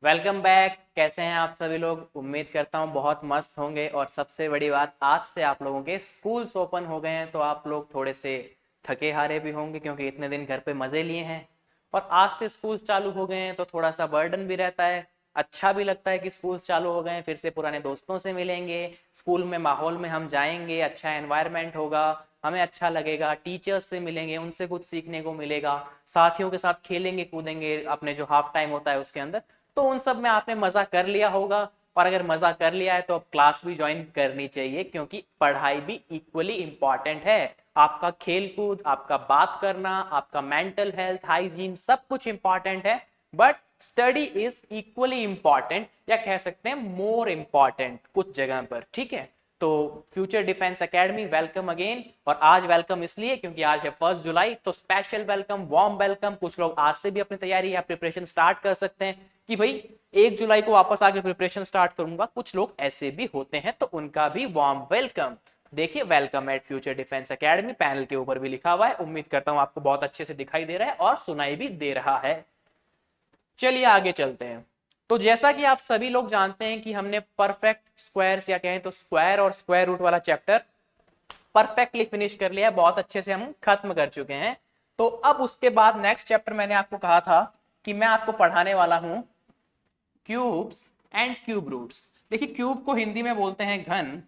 Welcome back. कैसे हैं आप सभी लोग? उम्मीद करता हूँ बहुत मस्त होंगे। और सबसे बड़ी बात, आज से आप लोगों के स्कूल्स ओपन हो गए हैं तो आप लोग थोड़े से थके हारे भी होंगे क्योंकि इतने दिन घर पे मज़े लिए हैं। और आज से स्कूल चालू हो गए हैं तो थोड़ा सा बर्डन भी रहता है। अच्छा भी लगता है कि स्कूल चालू हो गए हैं, फिर से पुराने दोस्तों से मिलेंगे, स्कूल में माहौल में हम जाएंगे, अच्छा एनवायरनमेंट होगा, हमें अच्छा लगेगा, टीचर्स से मिलेंगे, उनसे कुछ सीखने को मिलेगा, साथियों के साथ खेलेंगे कूदेंगे अपने जो हाफ टाइम होता है उसके अंदर। तो उन सब में आपने मजा कर लिया होगा। और अगर मजा कर लिया है तो अब क्लास भी ज्वाइन करनी चाहिए क्योंकि पढ़ाई भी इक्वली इंपॉर्टेंट है। आपका खेल कूद, आपका बात करना, आपका मेंटल हेल्थ, हाइजीन, सब कुछ इंपॉर्टेंट है। But study is equally important, या कह सकते हैं मोर इंपॉर्टेंट कुछ जगह पर। ठीक है, तो future defence academy welcome again. और आज वेलकम इसलिए क्योंकि आज है 1 जुलाई, तो स्पेशल वेलकम, वार्म वेलकम। कुछ लोग आज से भी अपनी तैयारी या प्रिपरेशन स्टार्ट कर सकते हैं कि भाई 1 जुलाई को वापस आके प्रिपरेशन स्टार्ट करूंगा। कुछ लोग ऐसे भी होते हैं तो उनका भी वार्म वेलकम। देखिए, welcome eight future defence academy panel के ऊपर भी लिखा हुआ है। उम्मीद करता हूं आपको बहुत अच्छे से दिखाई दे रहा है और सुनाई भी दे रहा है। चलिए आगे चलते हैं। तो जैसा कि आप सभी लोग जानते हैं कि हमने परफेक्ट स्क्वायर्स या कहें तो स्क्वायर और स्क्वायर रूट वाला चैप्टर परफेक्टली फिनिश कर लिया है, बहुत अच्छे से हम खत्म कर चुके हैं। तो अब उसके बाद नेक्स्ट चैप्टर मैंने आपको कहा था कि मैं आपको पढ़ाने वाला हूं क्यूब्स एंड क्यूब रूट्स। देखिए, क्यूब को हिंदी में बोलते हैं घन,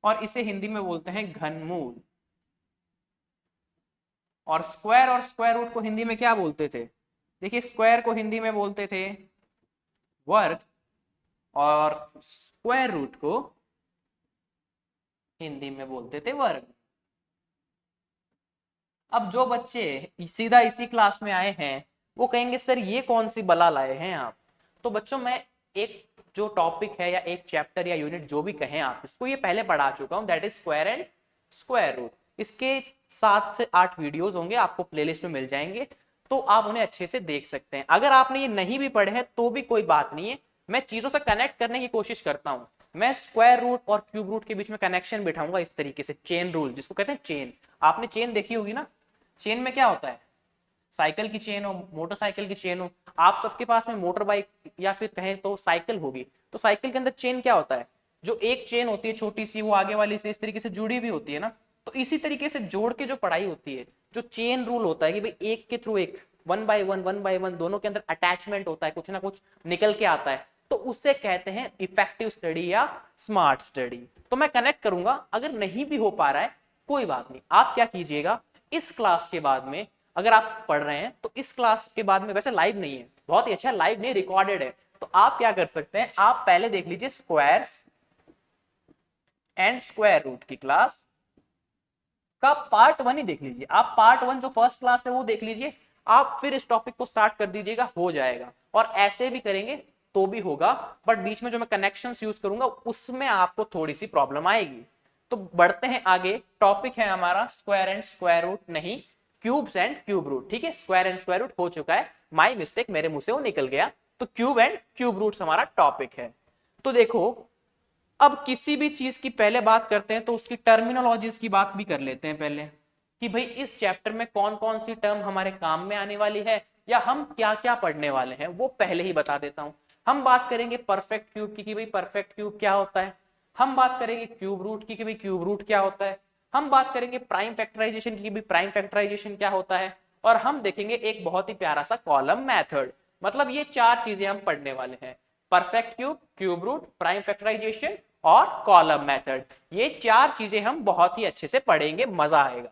और इसे हिंदी में बोलते हैं घनमूल। और स्क्वायर रूट को हिंदी में क्या बोलते थे? देखिए, स्क्वायर को हिंदी में बोलते थे वर्ग, और स्क्वायर रूट को हिंदी में बोलते थे वर्ग। अब जो बच्चे सीधा इसी क्लास में आए हैं वो कहेंगे सर ये कौन सी बला लाए हैं आप। तो बच्चों, मैं एक जो टॉपिक है या एक चैप्टर या यूनिट जो भी कहें आप इसको, ये पहले पढ़ा चुका हूं, that is square and square root. इसके 7 से 8 वीडियोस होंगे, आपको प्लेलिस्ट में मिल जाएंगे, तो आप उन्हें अच्छे से देख सकते हैं। अगर आपने ये नहीं भी पढ़े हैं तो भी कोई बात नहीं है, मैं चीजों से कनेक्ट करने की कोशिश करता हूं। मैं स्क्वायर रूट और क्यूब रूट के बीच में कनेक्शन बिठाऊंगा इस तरीके से, चेन रूल जिसको कहते हैं चेन। आपने चेन देखी होगी ना? चेन में क्या होता है? साइकिल की चेन हो, मोटरसाइकिल की चेन हो, आप सबके पास में मोटर बाइक या फिर कहें तो साइकिल होगी, तो साइकिल के अंदर चेन क्या होता है? जो एक चेन होती है छोटी सी, वो आगे वाली से इस तरीके से जुड़ी भी होती है ना। तो इसी तरीके से जोड़ के जो पढ़ाई होती है, जो चेन रूल होता है कि भाई एक के थ्रू एक, वन बाय वन दोनों के अंदर अटैचमेंट होता है, कुछ ना कुछ निकल के आता है, तो उससे कहते हैं इफेक्टिव स्टडी या स्मार्ट स्टडी। तो मैं कनेक्ट करूंगा, अगर नहीं भी हो पा रहा है कोई बात नहीं। आप क्या कीजिएगा, इस क्लास के बाद में अगर आप पढ़ रहे हैं तो इस क्लास के बाद में, वैसे लाइव नहीं है, बहुत ही अच्छा, लाइव नहीं रिकॉर्डेड है, तो आप क्या कर सकते हैं, आप पहले देख लीजिए स्क्वायर्स एंड स्क्वायर रूट की क्लास का पार्ट 1 ही देख लीजिए। आप पार्ट 1 जो फर्स्ट क्लास है वो देख लीजिए, आप फिर इस टॉपिक को स्टार्ट कर दीजिएगा, हो जाएगा। और ऐसे भी करेंगे तो भी होगा, बट बीच में जो मैं कनेक्शंस यूज करूंगा उसमें आपको थोड़ी सी प्रॉब्लम आएगी। तो बढ़ते हैं आगे। टॉपिक है हमारा स्क्वायर एंड स्क्वायर रूट, नहीं, क्यूब्स एंड क्यूब रूट। ठीक है, स्क्वायर एंड स्क्वायर रूट हो चुका है, माई मिस्टेक, मेरे मुंह से वो निकल गया। तो क्यूब एंड क्यूब रूट्स हमारा टॉपिक है। तो देखो, अब किसी भी चीज की पहले बात करते हैं तो उसकी टर्मिनोलॉजीज की बात भी कर लेते हैं पहले, कि भाई इस चैप्टर में कौन कौन सी टर्म हमारे काम में आने वाली है या हम क्या क्या पढ़ने वाले हैं, वो पहले ही बता देता हूं। हम बात करेंगे परफेक्ट क्यूब की, कि भाई परफेक्ट क्यूब क्या होता है। हम बात करेंगे क्यूब रूट की, कि भाई क्यूब रूट क्या होता है। हम बात करेंगे प्राइम फैक्टराइजेशन की, कि भाई प्राइम फैक्टराइजेशन क्या होता है। और हम देखेंगे एक बहुत ही प्यारा सा कॉलम मेथड। मतलब ये 4 चीजें हम पढ़ने वाले हैं, perfect cube, cube root, prime factorisation और कॉलम मेथड। ये 4 चीजें हम बहुत ही अच्छे से पढ़ेंगे, मजा आएगा।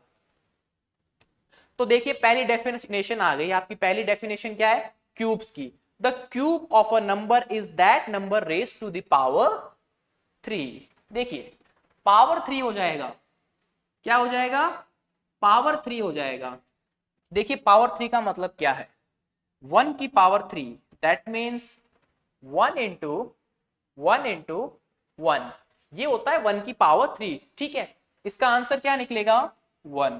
तो देखिए, पहली डेफिनेशन आ गई आपकी। पहली डेफिनेशन क्या है क्यूब्स की? The cube of a number is that number raise to the power 3। देखिए, पावर 3 हो जाएगा, क्या हो जाएगा? पावर 3 हो जाएगा। देखिए, पावर 3 का मतलब क्या है? 1 की पावर 3, दैट मीन्स 1 इंटू 1 ये होता है 1 की पावर 3। ठीक है, इसका आंसर क्या निकलेगा? 1।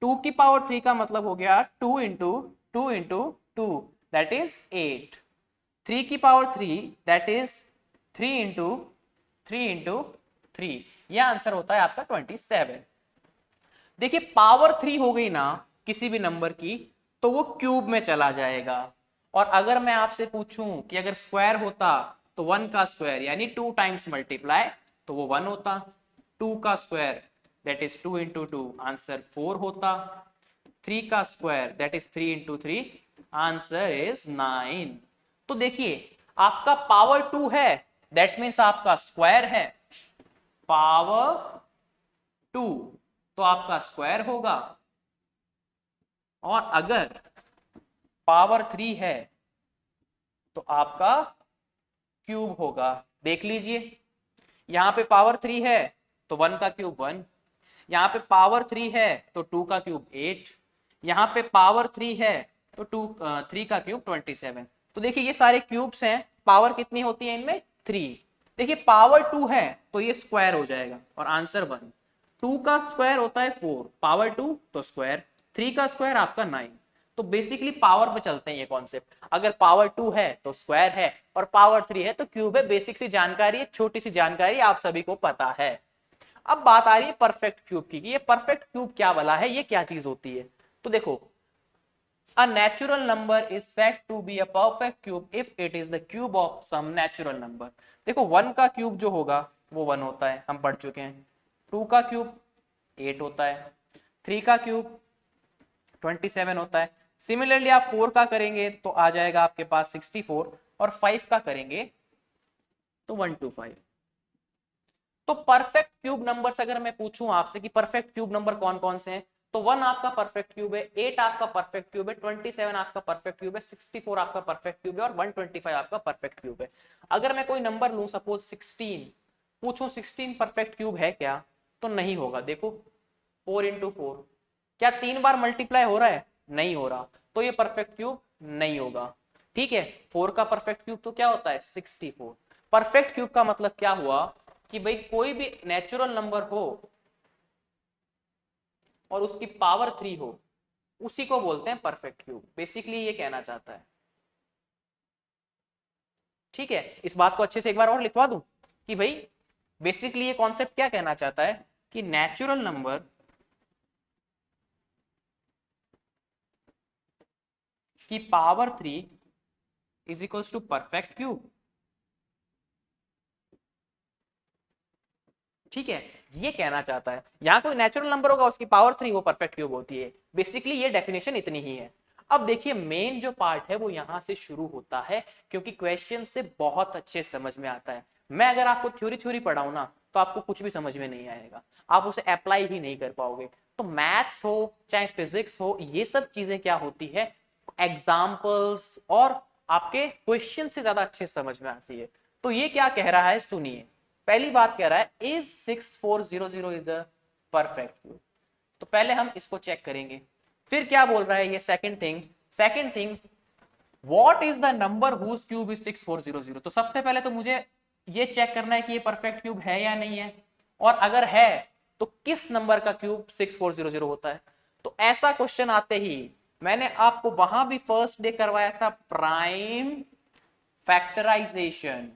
2 की पावर 3 का मतलब हो गया 2 इंटू 2 दैट इज 8। 3 की पावर 3 दैट इज 3 इंटू 3 यह आंसर होता है आपका 27। देखिए, पावर 3 हो गई ना किसी भी नंबर की, तो वो क्यूब में चला जाएगा। और अगर मैं आपसे पूछूं कि अगर स्क्वायर होता तो 1 का स्क्वायर यानी 2 टाइम्स मल्टीप्लाई तो वो 1 होता, 2 का square that is 2 into 2 answer 4 होता, 3 का square that is 3 into 3 answer is 9। तो देखिए आपका पावर 2 है दैट मीन्स आपका स्क्वायर है, पावर 2 तो आपका स्क्वायर होगा, और अगर पावर 3 है तो आपका क्यूब होगा। देख लीजिए यहां पे पावर 3 है तो 1 का क्यूब 1, यहाँ पे पावर 3 है तो 2 का क्यूब 8, यहाँ पे पावर 3 है तो 3 का क्यूब 27। तो देखिए ये सारे क्यूब्स हैं, पावर कितनी होती है इनमें 3। देखिए पावर 2 है तो ये स्क्वायर हो जाएगा और आंसर 1, 2 का स्क्वायर होता है 4, पावर 2 तो स्क्वायर, 3 का स्क्वायर आपका 9। तो बेसिकली पावर पे चलते हैं ये कॉन्सेप्ट, अगर पावर 2 है तो स्क्वायर है और पावर 3 है तो क्यूब है। बेसिक सी जानकारी है, छोटी सी जानकारी आप सभी को पता है। अब बात आ रही है परफेक्ट क्यूब की, ये परफेक्ट क्यूब क्या वाला है, ये क्या चीज होती है। तो देखो a natural number is said to be a perfect cube if it is the cube of some natural number। देखो 1 का क्यूब जो होगा वो 1 होता है, हम पढ़ चुके हैं, 2 का क्यूब 8 होता है, 3 का क्यूब 27 होता है। सिमिलरली आप 4 का करेंगे तो आ जाएगा आपके पास 64 और 5 का करेंगे तो 125। तो परफेक्ट क्यूब नंबर्स अगर मैं पूछूं आपसे कि परफेक्ट क्यूब नंबर कौन कौन से हैं, तो 1 आपका परफेक्ट क्यूब है, 8 आपका परफेक्ट क्यूब है, 27 आपका परफेक्ट क्यूब है, 64 आपका परफेक्ट क्यूब है और 125 आपका परफेक्ट क्यूब है। अगर मैं कोई नंबर लूं सपोज 16, पूछूं 16 परफेक्ट क्यूब है क्या, तो नहीं होगा। देखो 4 इंटू 4 क्या 3 बार मल्टीप्लाई हो रहा है, नहीं हो रहा, तो ये परफेक्ट क्यूब नहीं होगा। ठीक है, 4 का परफेक्ट क्यूब तो क्या होता है 64। परफेक्ट क्यूब का मतलब क्या हुआ कि भाई कोई भी नेचुरल नंबर हो और उसकी पावर 3 हो, उसी को बोलते हैं परफेक्ट क्यूब। बेसिकली ये कहना चाहता है। ठीक है, इस बात को अच्छे से एक बार और लिखवा दूं कि भाई बेसिकली ये कॉन्सेप्ट क्या कहना चाहता है कि नेचुरल नंबर की power 3 is equals to perfect cube. ठीक है, ये कहना चाहता है यहां कोई नेचुरल नंबर होगा उसकी पावर 3 वो परफेक्ट क्यूब होती है। बेसिकली ये डेफिनेशन इतनी ही है। अब देखिए मेन जो पार्ट है वो यहां से शुरू होता है, क्योंकि क्वेश्चन से बहुत अच्छे समझ में आता है। मैं अगर आपको थ्योरी थ्योरी पढ़ाऊं ना तो आपको कुछ भी समझ में नहीं आएगा, आप उसे अप्लाई ही नहीं कर पाओगे। तो मैथ्स हो चाहे फिजिक्स हो, ये सब चीजें क्या होती है एग्जाम्पल्स और आपके क्वेश्चन से ज्यादा अच्छे समझ में आती है। तो ये क्या कह रहा है सुनिए, पहली बात कह रहा है is 6400 is the perfect cube. तो पहले हम इसको चेक करेंगे। फिर क्या बोल रहा है ये second thing what is the number whose cube is 6400। तो सबसे पहले तो मुझे ये चेक करना है कि ये परफेक्ट क्यूब है या नहीं है, और अगर है तो किस नंबर का क्यूब 6400 होता है। तो ऐसा क्वेश्चन आते ही मैंने आपको वहां भी फर्स्ट डे करवाया था प्राइम फैक्टराइजेशन,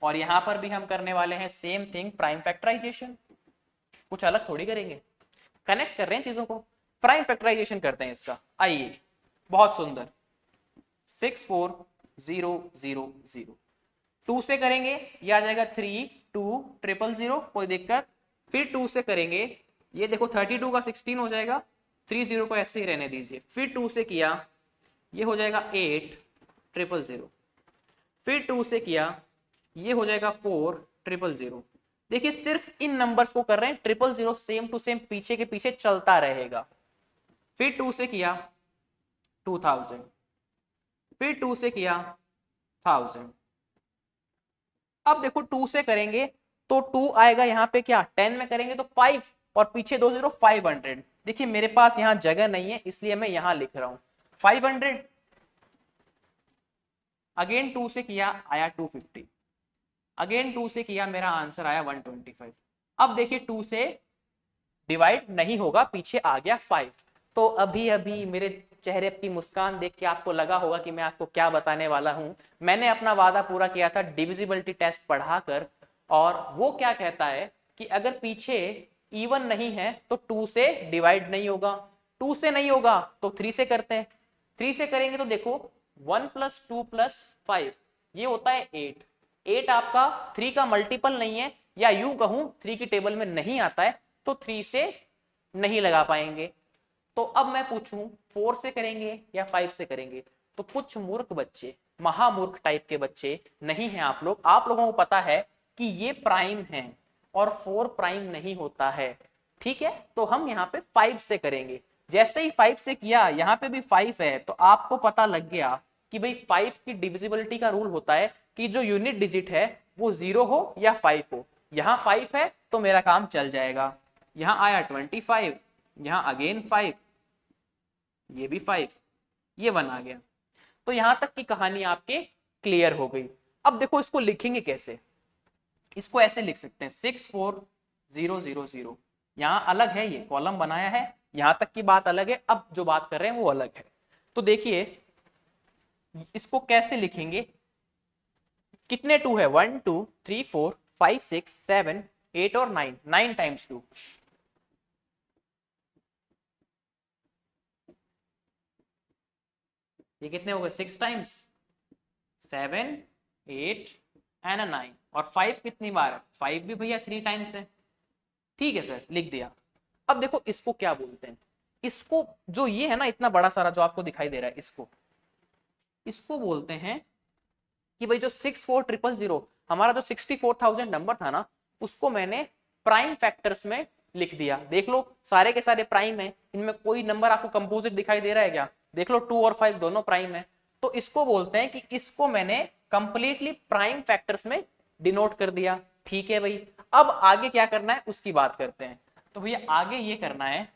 और यहां पर भी हम करने वाले हैं सेम थिंग प्राइम फैक्टराइजेशन। कुछ अलग थोड़ी करेंगे, कनेक्ट कर रहे हैं चीजों को। प्राइम फैक्टराइजेशन करते हैं इसका, आइए बहुत सुंदर 64000 2 से करेंगे ये आ जाएगा 32000, कोई दिक्कत। फिर 2 से करेंगे ये देखो 32 का 16 हो जाएगा, 30 को ऐसे ही रहने दीजिए। फिर 2 से किया ये हो जाएगा 8000, फिर 2 से किया ये हो जाएगा 4000। देखिए सिर्फ इन नंबर्स को कर रहे हैं, 000 सेम टू सेम पीछे के पीछे चलता रहेगा। फिर 2 से किया 2000, फिर 2 से किया 1000। अब देखो 2 से करेंगे तो 2 आएगा यहाँ पे क्या 10 में करेंगे तो 5 और पीछे 2 0 500। देखिए मेरे पास यहाँ जगह नहीं है इसलिए मैं यहाँ लिख रहा हूं 500। अगेन 2 से किया आया 250, अगेन 2 से किया मेरा आंसर आया 125। अब देखिए 2 से डिवाइड नहीं होगा, पीछे आ गया 5। तो अभी अभी मेरे चेहरे की मुस्कान देख के आपको लगा होगा कि मैं आपको क्या बताने वाला हूं। मैंने अपना वादा पूरा किया था डिविजिबिलिटी टेस्ट पढ़ाकर, और वो क्या कहता है कि अगर पीछे इवन नहीं है तो 2 से डिवाइड नहीं होगा, 2 से नहीं होगा तो 3 से करते हैं। 3 से करेंगे तो देखो 1 + 2 + 5 ये होता है 8। 8 आपका 3 का मल्टीपल नहीं है, या यूं कहूं 3 की टेबल में नहीं आता है, तो 3 से नहीं लगा पाएंगे। तो अब मैं पूछूं 4 से करेंगे या 5 से करेंगे, तो कुछ मूर्ख बच्चे, महामूर्ख टाइप के बच्चे नहीं हैं आप लोग, आप लोगों को पता है कि ये प्राइम है और 4 प्राइम नहीं होता है। ठीक है, तो हम यहाँ पे 5 से करेंगे। जैसे ही 5 से किया, यहाँ पे भी 5 है, तो आपको पता लग गया कि भाई 5 की डिविजिबिलिटी का रूल होता है कि जो यूनिट डिजिट है वो 0 हो या 5 हो। यहाँ 5 है तो मेरा काम चल जाएगा। यहाँ आया 25, यहाँ अगेन 5, ये भी 5, ये 1 आ गया। तो यहां तक की कहानी आपके क्लियर हो गई। अब देखो इसको लिखेंगे कैसे। इसको ऐसे लिख सकते हैं 64000। यहाँ अलग है, ये कॉलम बनाया है, यहां तक की बात अलग है, अब जो बात कर रहे हैं वो अलग है। तो देखिए इसको कैसे लिखेंगे, कितने 2 है, 1 2 3 4 5 6 7 8 और 9, 9 टाइम्स 2, ये कितने हो गए, 6 टाइम्स 7 8 एंड 9, और 5 कितनी बार है, 5 भी भैया 3 टाइम्स है। ठीक है सर, लिख दिया। अब देखो इसको क्या बोलते हैं, इसको जो ये है ना इतना बड़ा सारा जो आपको दिखाई दे रहा है, इसको इसको बोलते हैं कि भाई जो 64000 हमारा जो 64,000 नंबर था ना, उसको मैंने प्राइम फैक्टर्स में लिख दिया। देख लो सारे के सारे प्राइम है, इनमें कोई नंबर आपको कंपोजिट दिखाई दे रहा है क्या, देख लो 2 और 5 दोनों प्राइम है। तो इसको बोलते हैं कि इसको मैंने कंप्लीटली प्राइम फैक्टर्स में डिनोट कर दिया। ठीक है भाई, अब आगे क्या करना है उसकी बात करते हैं। तो भैया आगे ये करना है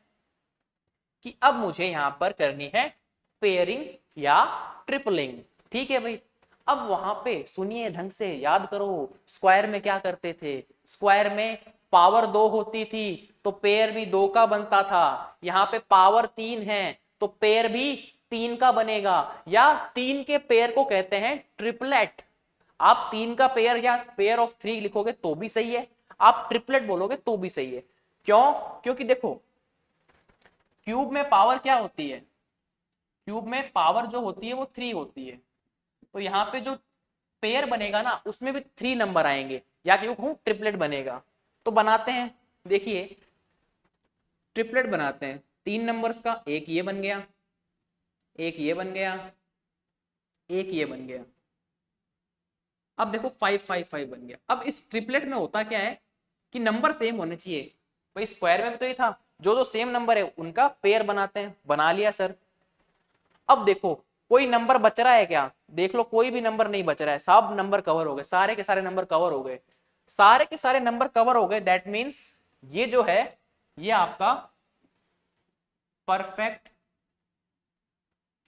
कि अब मुझे यहां पर करनी है पेयरिंग या ट्रिपलिंग। ठीक है भाई, अब वहां पे सुनिए ढंग से, याद करो स्क्वायर में क्या करते थे, स्क्वायर में पावर 2 होती थी तो पेयर भी 2 का बनता था। यहाँ पे पावर 3 है तो पेयर भी 3 का बनेगा, या 3 के पेयर को कहते हैं ट्रिपलेट। आप 3 का पेयर या पेयर ऑफ 3 लिखोगे तो भी सही है, आप ट्रिपलेट बोलोगे तो भी सही है। क्यों, क्योंकि देखो क्यूब में पावर क्या होती है, क्यूब में पावर जो होती है वो 3 होती है, तो यहाँ पे जो पेयर बनेगा ना उसमें भी 3 नंबर आएंगे, या क्यों कहूं ट्रिपलेट बनेगा। तो बनाते हैं, देखिए ट्रिपलेट बनाते हैं 3 नंबर्स का, एक ये बन गया, एक ये बन गया, एक ये बन गया। अब देखो 5 5 5 बन गया। अब इस ट्रिपलेट में होता क्या है कि नंबर सेम होने चाहिए। भाई स्क्वायर में भी तो ये था, जो जो सेम नंबर है उनका पेयर बनाते हैं, बना लिया सर। अब देखो कोई नंबर बच रहा है क्या, देख लो कोई भी नंबर नहीं बच रहा है, सब नंबर कवर हो गए, सारे के सारे नंबर कवर हो गए, सारे के सारे नंबर कवर हो गए। दैट मीन्स ये जो है ये आपका परफेक्ट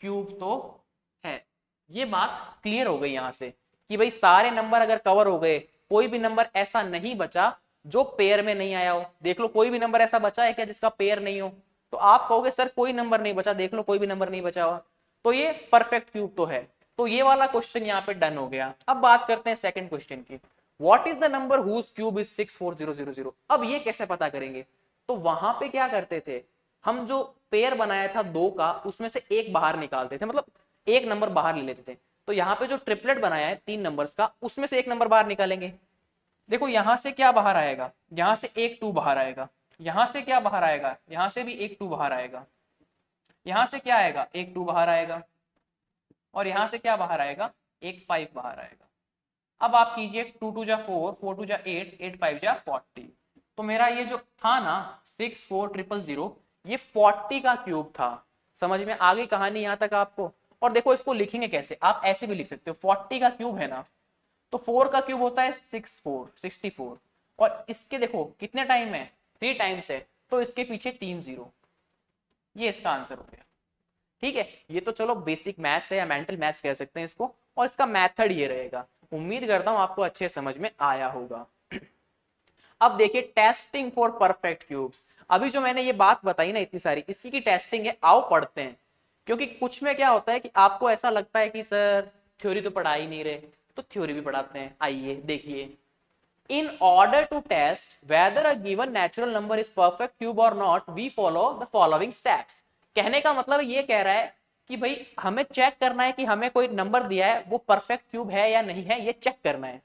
क्यूब तो है। ये बात क्लियर हो गई यहां से कि भाई सारे नंबर अगर कवर हो गए, कोई भी नंबर ऐसा नहीं बचा जो पेयर में नहीं आया हो। देख लो कोई भी नंबर ऐसा बचा है क्या जिसका पेयर नहीं हो, तो आप कहोगे सर कोई नंबर नहीं बचा, देख लो कोई भी नंबर नहीं बचा हुआ, तो ये परफेक्ट क्यूब तो है। तो ये वाला क्वेश्चन यहाँ पे डन हो गया। अब बात करते हैं सेकंड क्वेश्चन की, what is the number whose cube is 64000। अब ये कैसे पता करेंगे, तो वहां पे क्या करते थे, हम जो पेयर बनाया था 2 का उसमें से एक बाहर निकालते थे, मतलब एक नंबर बाहर ले लेते थे। तो यहाँ पे जो ट्रिपलेट बनाया है 3 नंबर्स का उसमें से एक नंबर बाहर निकालेंगे। देखो यहां से क्या बाहर आएगा, यहां से एक 2 बाहर आएगा, यहां से क्या बाहर आएगा, यहां से भी एक 2 बाहर आएगा, यहां से क्या आएगा, एक 2 बाहर आएगा, और यहां से क्या बाहर आएगा, एक 5 बाहर आएगा। अब आप कीजिए 2 2 जा 4, 4 2 जा 8, 8 5 जा 40। तो मेरा ये जो था ना 64000, ये 40 का क्यूब था। समझ में आ गई कहानी यहां तक आपको। और देखो इसको लिखेंगे कैसे, आप ऐसे भी लिख सकते हो, 40 का क्यूब है ना, तो 4 का क्यूब होता है 64, और इसके देखो कितने टाइम है, 3 टाइम्स है, तो इसके पीछे 3 0, ये इसका आंसर हो गया। ठीक है, ये तो चलो बेसिक मैथ्स है या मेंटल मैथ्स कह सकते हैं इसको, और इसका मेथड ये रहेगा। उम्मीद करता हूं आपको अच्छे समझ में आया होगा। अब देखिए टेस्टिंग फॉर परफेक्ट क्यूब्स, अभी जो मैंने ये बात बताई ना इतनी सारी, इसी की टेस्टिंग है, आओ पढ़ते हैं। क्योंकि कुछ में क्या होता है कि आपको ऐसा लगता है कि सर थ्योरी तो पढ़ा ही नहीं रहे, तो थ्योरी भी पढ़ाते हैं। आइए देखिए, in order to test whether a given natural number is perfect cube or not, we follow the following steps। कहने का मतलब ये कह रहा है कि भाई हमें चेक करना है कि हमें कोई नंबर दिया है वो परफेक्ट क्यूब है या नहीं है, ये चेक करना है।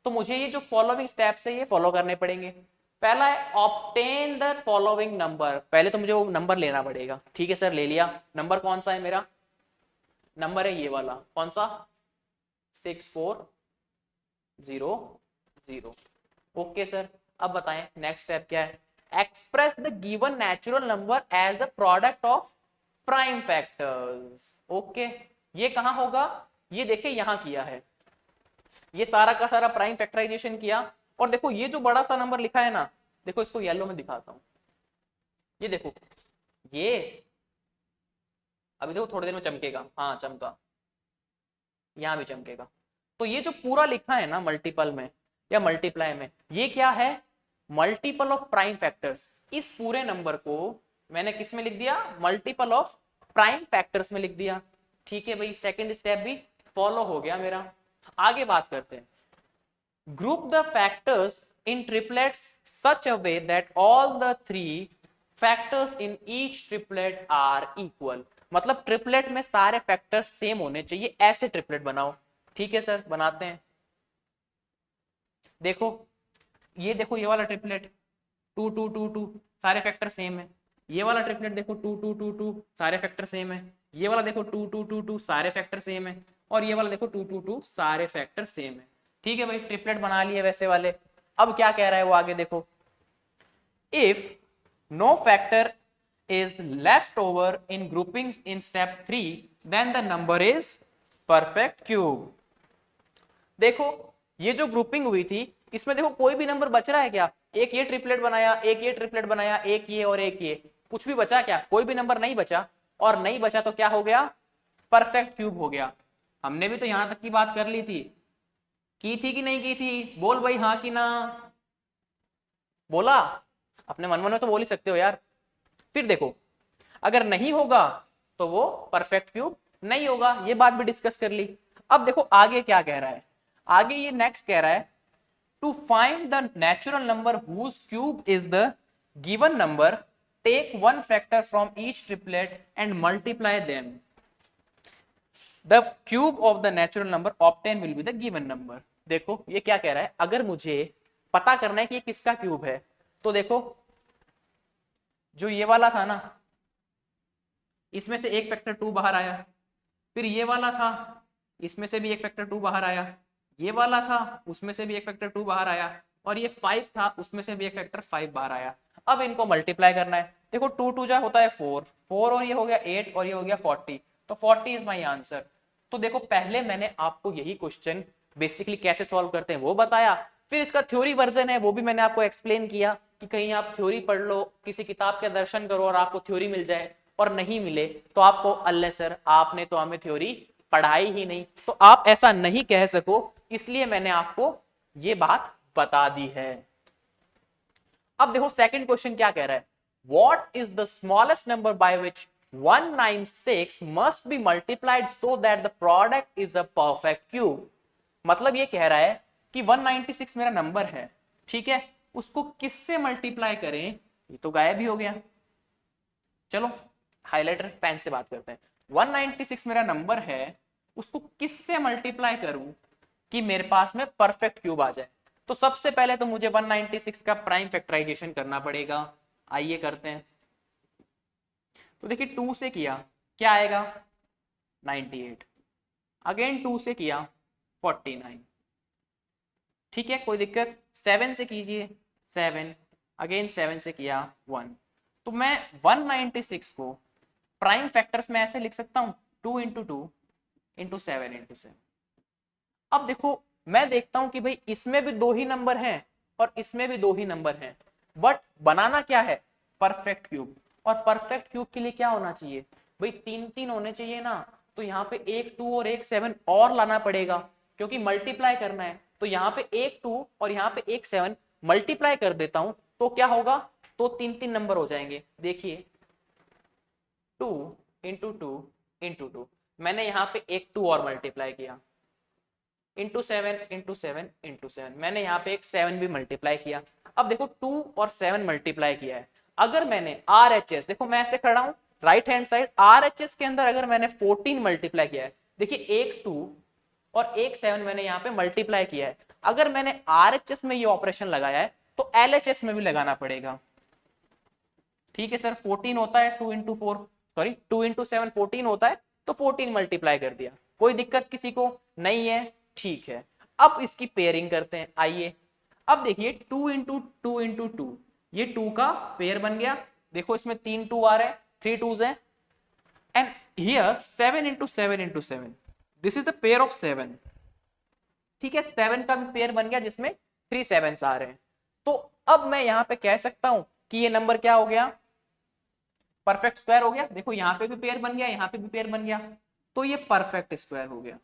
तो मुझे ये जो फॉलोइंग स्टेप्स है ये फॉलो करने पड़ेंगे। पहला है ऑब्टेन द फॉलोइंग नंबर, पहले तो मुझे वो नंबर लेना पड़ेगा। ठीक है सर, ले लिया। नंबर कौन सा है मेरा? नंबर है ये वाला, कौन सा? 6400। ओके सर, अब बताएं नेक्स्ट स्टेप क्या है? Express the given natural number as the product of prime factors. Okay, ये कहां होगा? ये देखिए यहां किया है, ये सारा का सारा प्राइम फैक्टराइजेशन किया। और देखो ये जो बड़ा सा नंबर लिखा है ना, देखो इसको येलो में दिखाता हूं, ये देखो, ये अभी देखो थोड़ी देर में चमकेगा, हाँ चमका, यहां भी चमकेगा। तो ये जो पूरा लिखा है ना मल्टीपल में या मल्टीप्लाई में, ये क्या है? Multiple of prime factors. इस पूरे नंबर को मैंने किस में लिख दिया? मल्टीपल ऑफ प्राइम फैक्टर्स में लिख दिया। ठीक है भाई, सेकंड स्टेप भी फॉलो हो गया मेरा। आगे बात करते हैं। Group the factors in triplets such a way that all the three factors in each triplet are equal. मतलब ट्रिपलेट में सारे फैक्टर्स सेम होने चाहिए, ऐसे ट्रिपलेट बनाओ। ठीक है सर, बनाते हैं। देखो ये देखो, ये वाला ट्रिपलेट 2 2 2 2, सारे फैक्टर सेम है। ये वाला ट्रिपलेट देखो 2 2 2 2, सारे फैक्टर सेम है। ये वाला देखो 2 2 2 2, सारे फैक्टर सेम है। और ये वाला देखो 2 2 2, सारे फैक्टर सेम है। ठीक है भाई, ट्रिपलेट बना लिए वैसे वाले। अब क्या कह रहा है वो आगे देखो, if no factor is left over in grouping in step 3 then the number is perfect cube। देखो ये जो ग्रुपिंग हुई थी इसमें देखो कोई भी नंबर बच रहा है क्या? एक ये ट्रिपलेट बनाया, एक ये ट्रिपलेट बनाया, एक ये और एक ये, कुछ भी बचा क्या? कोई भी नंबर नहीं बचा। और नहीं बचा तो क्या हो गया? परफेक्ट क्यूब हो गया। हमने भी तो यहां तक की बात कर ली थी, की थी कि नहीं की थी? बोल भाई हाँ कि ना। बोला? अपने मन में तो बोल ही सकते हो यार। फिर देखो अगर नहीं होगा तो वो परफेक्ट क्यूब नहीं होगा, ये बात भी डिस्कस कर ली। अब देखो आगे क्या कह रहा है, आगे ये नेक्स्ट कह रहा है to find the natural number whose cube is the given number, take one factor from each triplet and multiply them, the cube of the natural number obtain will be the given number. देखो ये क्या कह रहा है, अगर मुझे पता करना है कि ये किसका क्यूब है, तो देखो जो ये वाला था ना, इसमें से एक फैक्टर 2 बाहर आया। फिर ये वाला था, इसमें से भी एक फैक्टर 2 बाहर आया। ये वाला था, उसमें से भी एक फैक्टर 2 बाहर आया। और ये 5 था, उसमें से भी एक फैक्टर 5 बाहर आया। अब इनको मल्टीप्लाई करना है। देखो 2 2 जा होता है 4 4, और ये हो गया 8, और ये हो गया 40। तो 40 इज माई आंसर। तो देखो पहले मैंने आपको यही क्वेश्चन बेसिकली कैसे सॉल्व करते हैं वो बताया, फिर इसका थ्योरी वर्जन है वो भी मैंने आपको एक्सप्लेन किया कि कहीं आप थ्योरी पढ़ लो, किसी किताब के दर्शन करो और आपको थ्योरी मिल जाए, और नहीं मिले तो आपको अल्ले सर आपने तो हमें थ्योरी पढ़ाई ही नहीं, तो आप ऐसा नहीं कह सको, इसलिए मैंने आपको ये बात बता दी है। अब देखो सेकंड क्वेश्चन क्या कह रहा है, what is the smallest number by which 196 must be multiplied so that the product is a perfect cube. मतलब ये कह रहा है कि 196 मेरा नंबर है, ठीक है, उसको किससे मल्टीप्लाई करें? ये तो गायब ही हो गया। चलो हाइलाइटर पेन से बात करते हैं। 196 मेरा नंबर है, उसको किससे मल्टीप्लाई करूं कि मेरे पास में परफेक्ट क्यूब आ जाए? तो सबसे पहले तो मुझे 196 का प्राइम फैक्टराइजेशन करना पड़ेगा। आइए करते हैं। तो देखिए 2 से किया क्या आएगा? 98। अगेन 2 से किया 49। ठीक है, कोई दिक्कत? 7 से कीजिए 7, अगेन 7 से किया 1। तो मैं 196 को प्राइम फैक्टर्स में ऐसे लिख सकता हूं 2 इंटू 2 इंटू 7 इंटू 7। अब देखो मैं देखता हूं कि भाई इसमें भी 2 ही नंबर हैं और इसमें भी 2 ही नंबर हैं, बट बनाना क्या है? Perfect cube. और परफेक्ट क्यूब के लिए क्या होना चाहिए भाई? 3 3 होने चाहिए ना। तो यहाँ पे एक 2 और एक 7 और लाना पड़ेगा, क्योंकि मल्टीप्लाई करना है। तो यहाँ पे एक 2 और यहाँ पे एक 7 मल्टीप्लाई कर देता हूं, तो क्या होगा? तो 3 3 नंबर हो जाएंगे। देखिए 2 इंटू 2 इंटू 2, मैंने यहाँ पे एक 2 और मल्टीप्लाई किया, इंटू 7 इंटू 7 इंटू 7, मैंने यहाँ पे एक 7 भी मल्टीप्लाई किया। अब देखो 2 और 7 मल्टीप्लाई किया है। अगर मैंने RHS, देखो मैं ऐसे खड़ा हूं, राइट हैंड साइड RHS के अंदर अगर मैंने 14 मल्टीप्लाई किया है, देखिए एक 2 और एक 7 मैंने यहाँ पे मल्टीप्लाई किया है, अगर मैंने RHS में ये ऑपरेशन लगाया है तो LHS में भी लगाना पड़ेगा। ठीक है सर, 14 होता है 2 इंटू 4, सॉरी 2 इंटू 7 14 होता है, तो 14 मल्टीप्लाई कर दिया, कोई दिक्कत किसी को नहीं है, ठीक है। अब इसकी पेयरिंग करते हैं, आइए। अब देखिए 2 इंटू 2 इंटू 2, ये 2 का पेयर बन गया, देखो इसमें 3 2 आ रहे हैं, 3 2s है, and here 7 into 7 into 7, this is the pair of 7। ठीक है, 7 का भी पेयर बन गया जिसमें 3 7s आ रहे हैं। तो अब मैं यहां पे कह सकता हूं कि ये नंबर क्या हो गया, परफेक्ट स्क्वायर हो गया। देखो यहाँ पे भी पेयर बन गया, यहाँ पे भी पेयर बन गया, तो ये परफेक्ट स्क्वायर हो गया।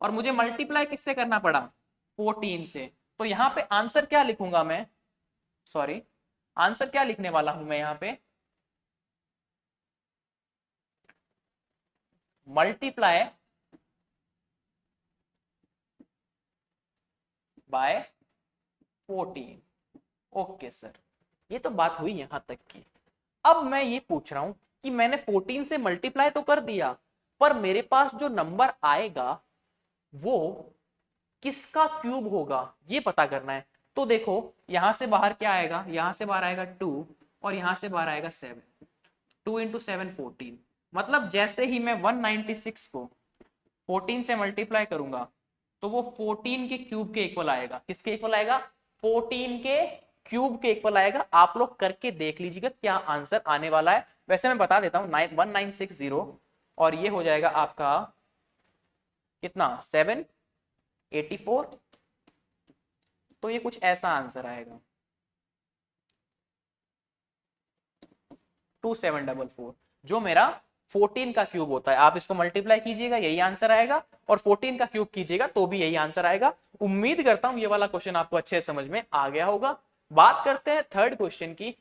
और मुझे मल्टीप्लाई किससे करना पड़ा, 14 से। तो यहाँ पे आंसर क्या लिखूंगा मैं, सॉरी आंसर क्या लिखने वाला हूं मैं यहाँ पे, मल्टीप्लाई बाय 14। ओके सर, ये तो बात हुई यहां तक की। अब मैं ये पूछ रहा हूं कि मैंने 14 से मल्टीप्लाई तो कर दिया, पर मेरे पास जो नंबर आएगा वो किसका क्यूब होगा ये पता करना है। तो देखो यहां से बाहर क्या आएगा, यहां से बाहर आएगा 2 और यहां से बाहर आएगा 7, 2 इंटू 7 14, मतलब जैसे ही मैं 196 को 14 से मल्टीप्लाई करूंगा तो वो 14 के क्यूब के इक्वल आएगा। किसके इक्वल आएगा, 14 के क्यूब के इक्वल आएगा। आप लोग करके देख लीजिएगा क्या आंसर आने वाला है। वैसे मैं बता देता हूं 1960 और ये हो जाएगा आपका कितना 784, तो ये कुछ ऐसा आंसर आएगा 2744, जो मेरा 14 का क्यूब होता है। आप इसको मल्टीप्लाई कीजिएगा यही आंसर आएगा, और 14 का क्यूब कीजिएगा तो भी यही आंसर आएगा। उम्मीद करता हूं ये वाला क्वेश्चन आपको अच्छे से समझ में आ गया होगा। बात करते हैं थर्ड क्वेश्चन की,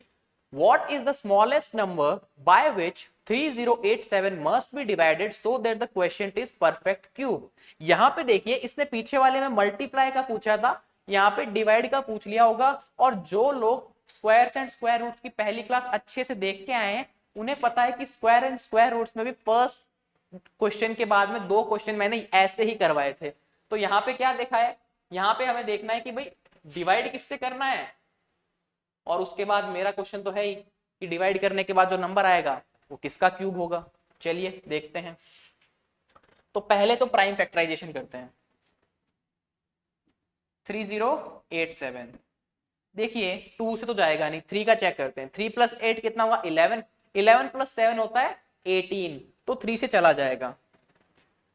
what is the smallest number by which 3087 must be divided so that the quotient is perfect cube. यहां पे देखिए इसने पीछे वाले में मल्टीप्लाई का पूछा था, यहाँ पे डिवाइड का पूछ लिया होगा। और जो लोग स्क्वायर्स एंड स्क्वायर रूट्स की पहली क्लास अच्छे से देख के आए हैं उन्हें पता है कि स्क्वायर एंड स्क्वायर रूट्स में भी फर्स्ट क्वेश्चन के बाद में 2 क्वेश्चन मैंने ऐसे ही करवाए थे। तो यहाँ पे क्या देखा है, यहाँ पे हमें देखना है कि भाई डिवाइड किससे करना है, और उसके बाद मेरा क्वेश्चन तो है ही कि डिवाइड करने के बाद जो नंबर आएगा वो किसका क्यूब होगा। चलिए देखते हैं। तो पहले तो प्राइम फैक्टराइजेशन करते हैं। 3087, देखिए 2 से तो जाएगा नहीं, 3 का चेक करते हैं। 3 + 8 कितना होगा 11, 11 + 7 होता है 18, तो 3 से चला जाएगा,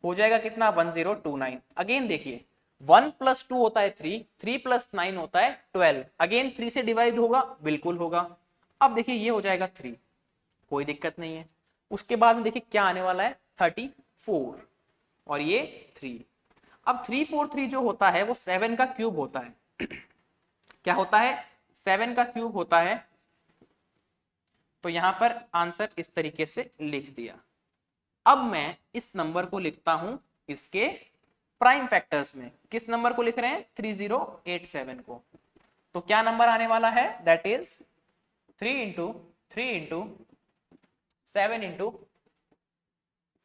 हो जाएगा कितना 1029। अगेन देखिए 1 + 2 होता है 3, 3 + 9 होता है 12, अगेन 3 से डिवाइड होगा, बिल्कुल होगा। अब देखिए ये हो जाएगा 3, कोई दिक्कत नहीं है। उसके बाद में देखिए क्या आने वाला है 34 और ये 3। अब 343 जो होता है वो 7 का क्यूब होता है। क्या होता है, 7 का क्यूब होता है। तो यहां पर आंसर इस तरीके से लिख दिया। अब मैं इस नंबर को लिखता हूं इसके प्राइम फैक्टर्स में। किस नंबर को लिख रहे हैं, 3087 को। तो क्या नंबर आने वाला है, that is 3 into 3 into 7 into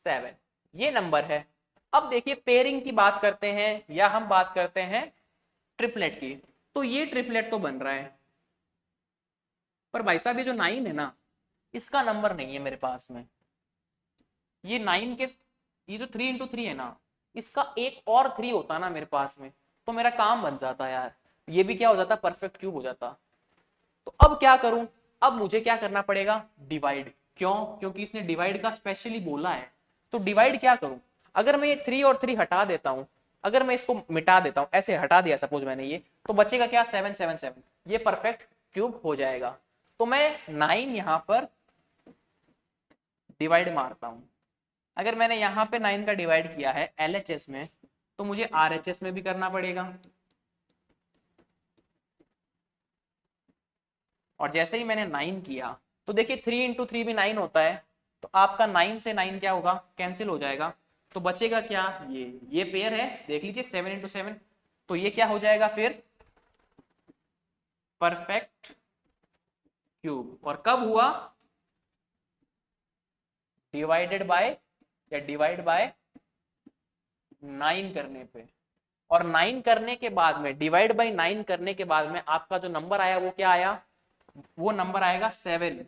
7, ये नंबर है। अब देखिए पेयरिंग की बात करते हैं या हम बात करते हैं ट्रिपलेट की, तो ये ट्रिपलेट तो बन रहा है, पर भाई साहब ये जो 9 है ना इसका नंबर नहीं है मेरे पास में। ये 9 के, ये जो 3 इंटू 3 है ना इसका एक और 3 होता ना मेरे पास में तो मेरा काम बन जाता यार, ये भी क्या हो जाता परफेक्ट क्यूब हो जाता। तो अब क्या करूं, अब मुझे क्या करना पड़ेगा, डिवाइड। क्यों, क्योंकि इसने डिवाइड का स्पेशली बोला है। तो डिवाइड क्या करूं, अगर मैं ये 3 और 3 हटा देता हूं, अगर मैं इसको मिटा देता हूं, ऐसे हटा दिया सपोज मैंने ये, तो बचेगा क्या 777, ये परफेक्ट क्यूब हो जाएगा। तो मैं 9 यहां पर डिवाइड मारता हूं। अगर मैंने यहां पे 9 का डिवाइड किया है LHS में तो मुझे RHS में भी करना पड़ेगा। और जैसे ही मैंने 9 किया तो देखिए 3 इंटू 3 भी 9 होता है, तो आपका 9 से 9 क्या होगा, कैंसिल हो जाएगा। तो बचेगा क्या, ये पेयर है, देख लीजिए 7 इंटू 7, तो ये क्या हो जाएगा फिर परफेक्ट क्यूब। और कब हुआ? डिवाइडेड बाय या डिवाइड बाय 9 करने पे। और 9 करने के बाद में, डिवाइड बाय 9 करने के बाद में आपका जो नंबर आया वो क्या आया? वो नंबर आएगा 7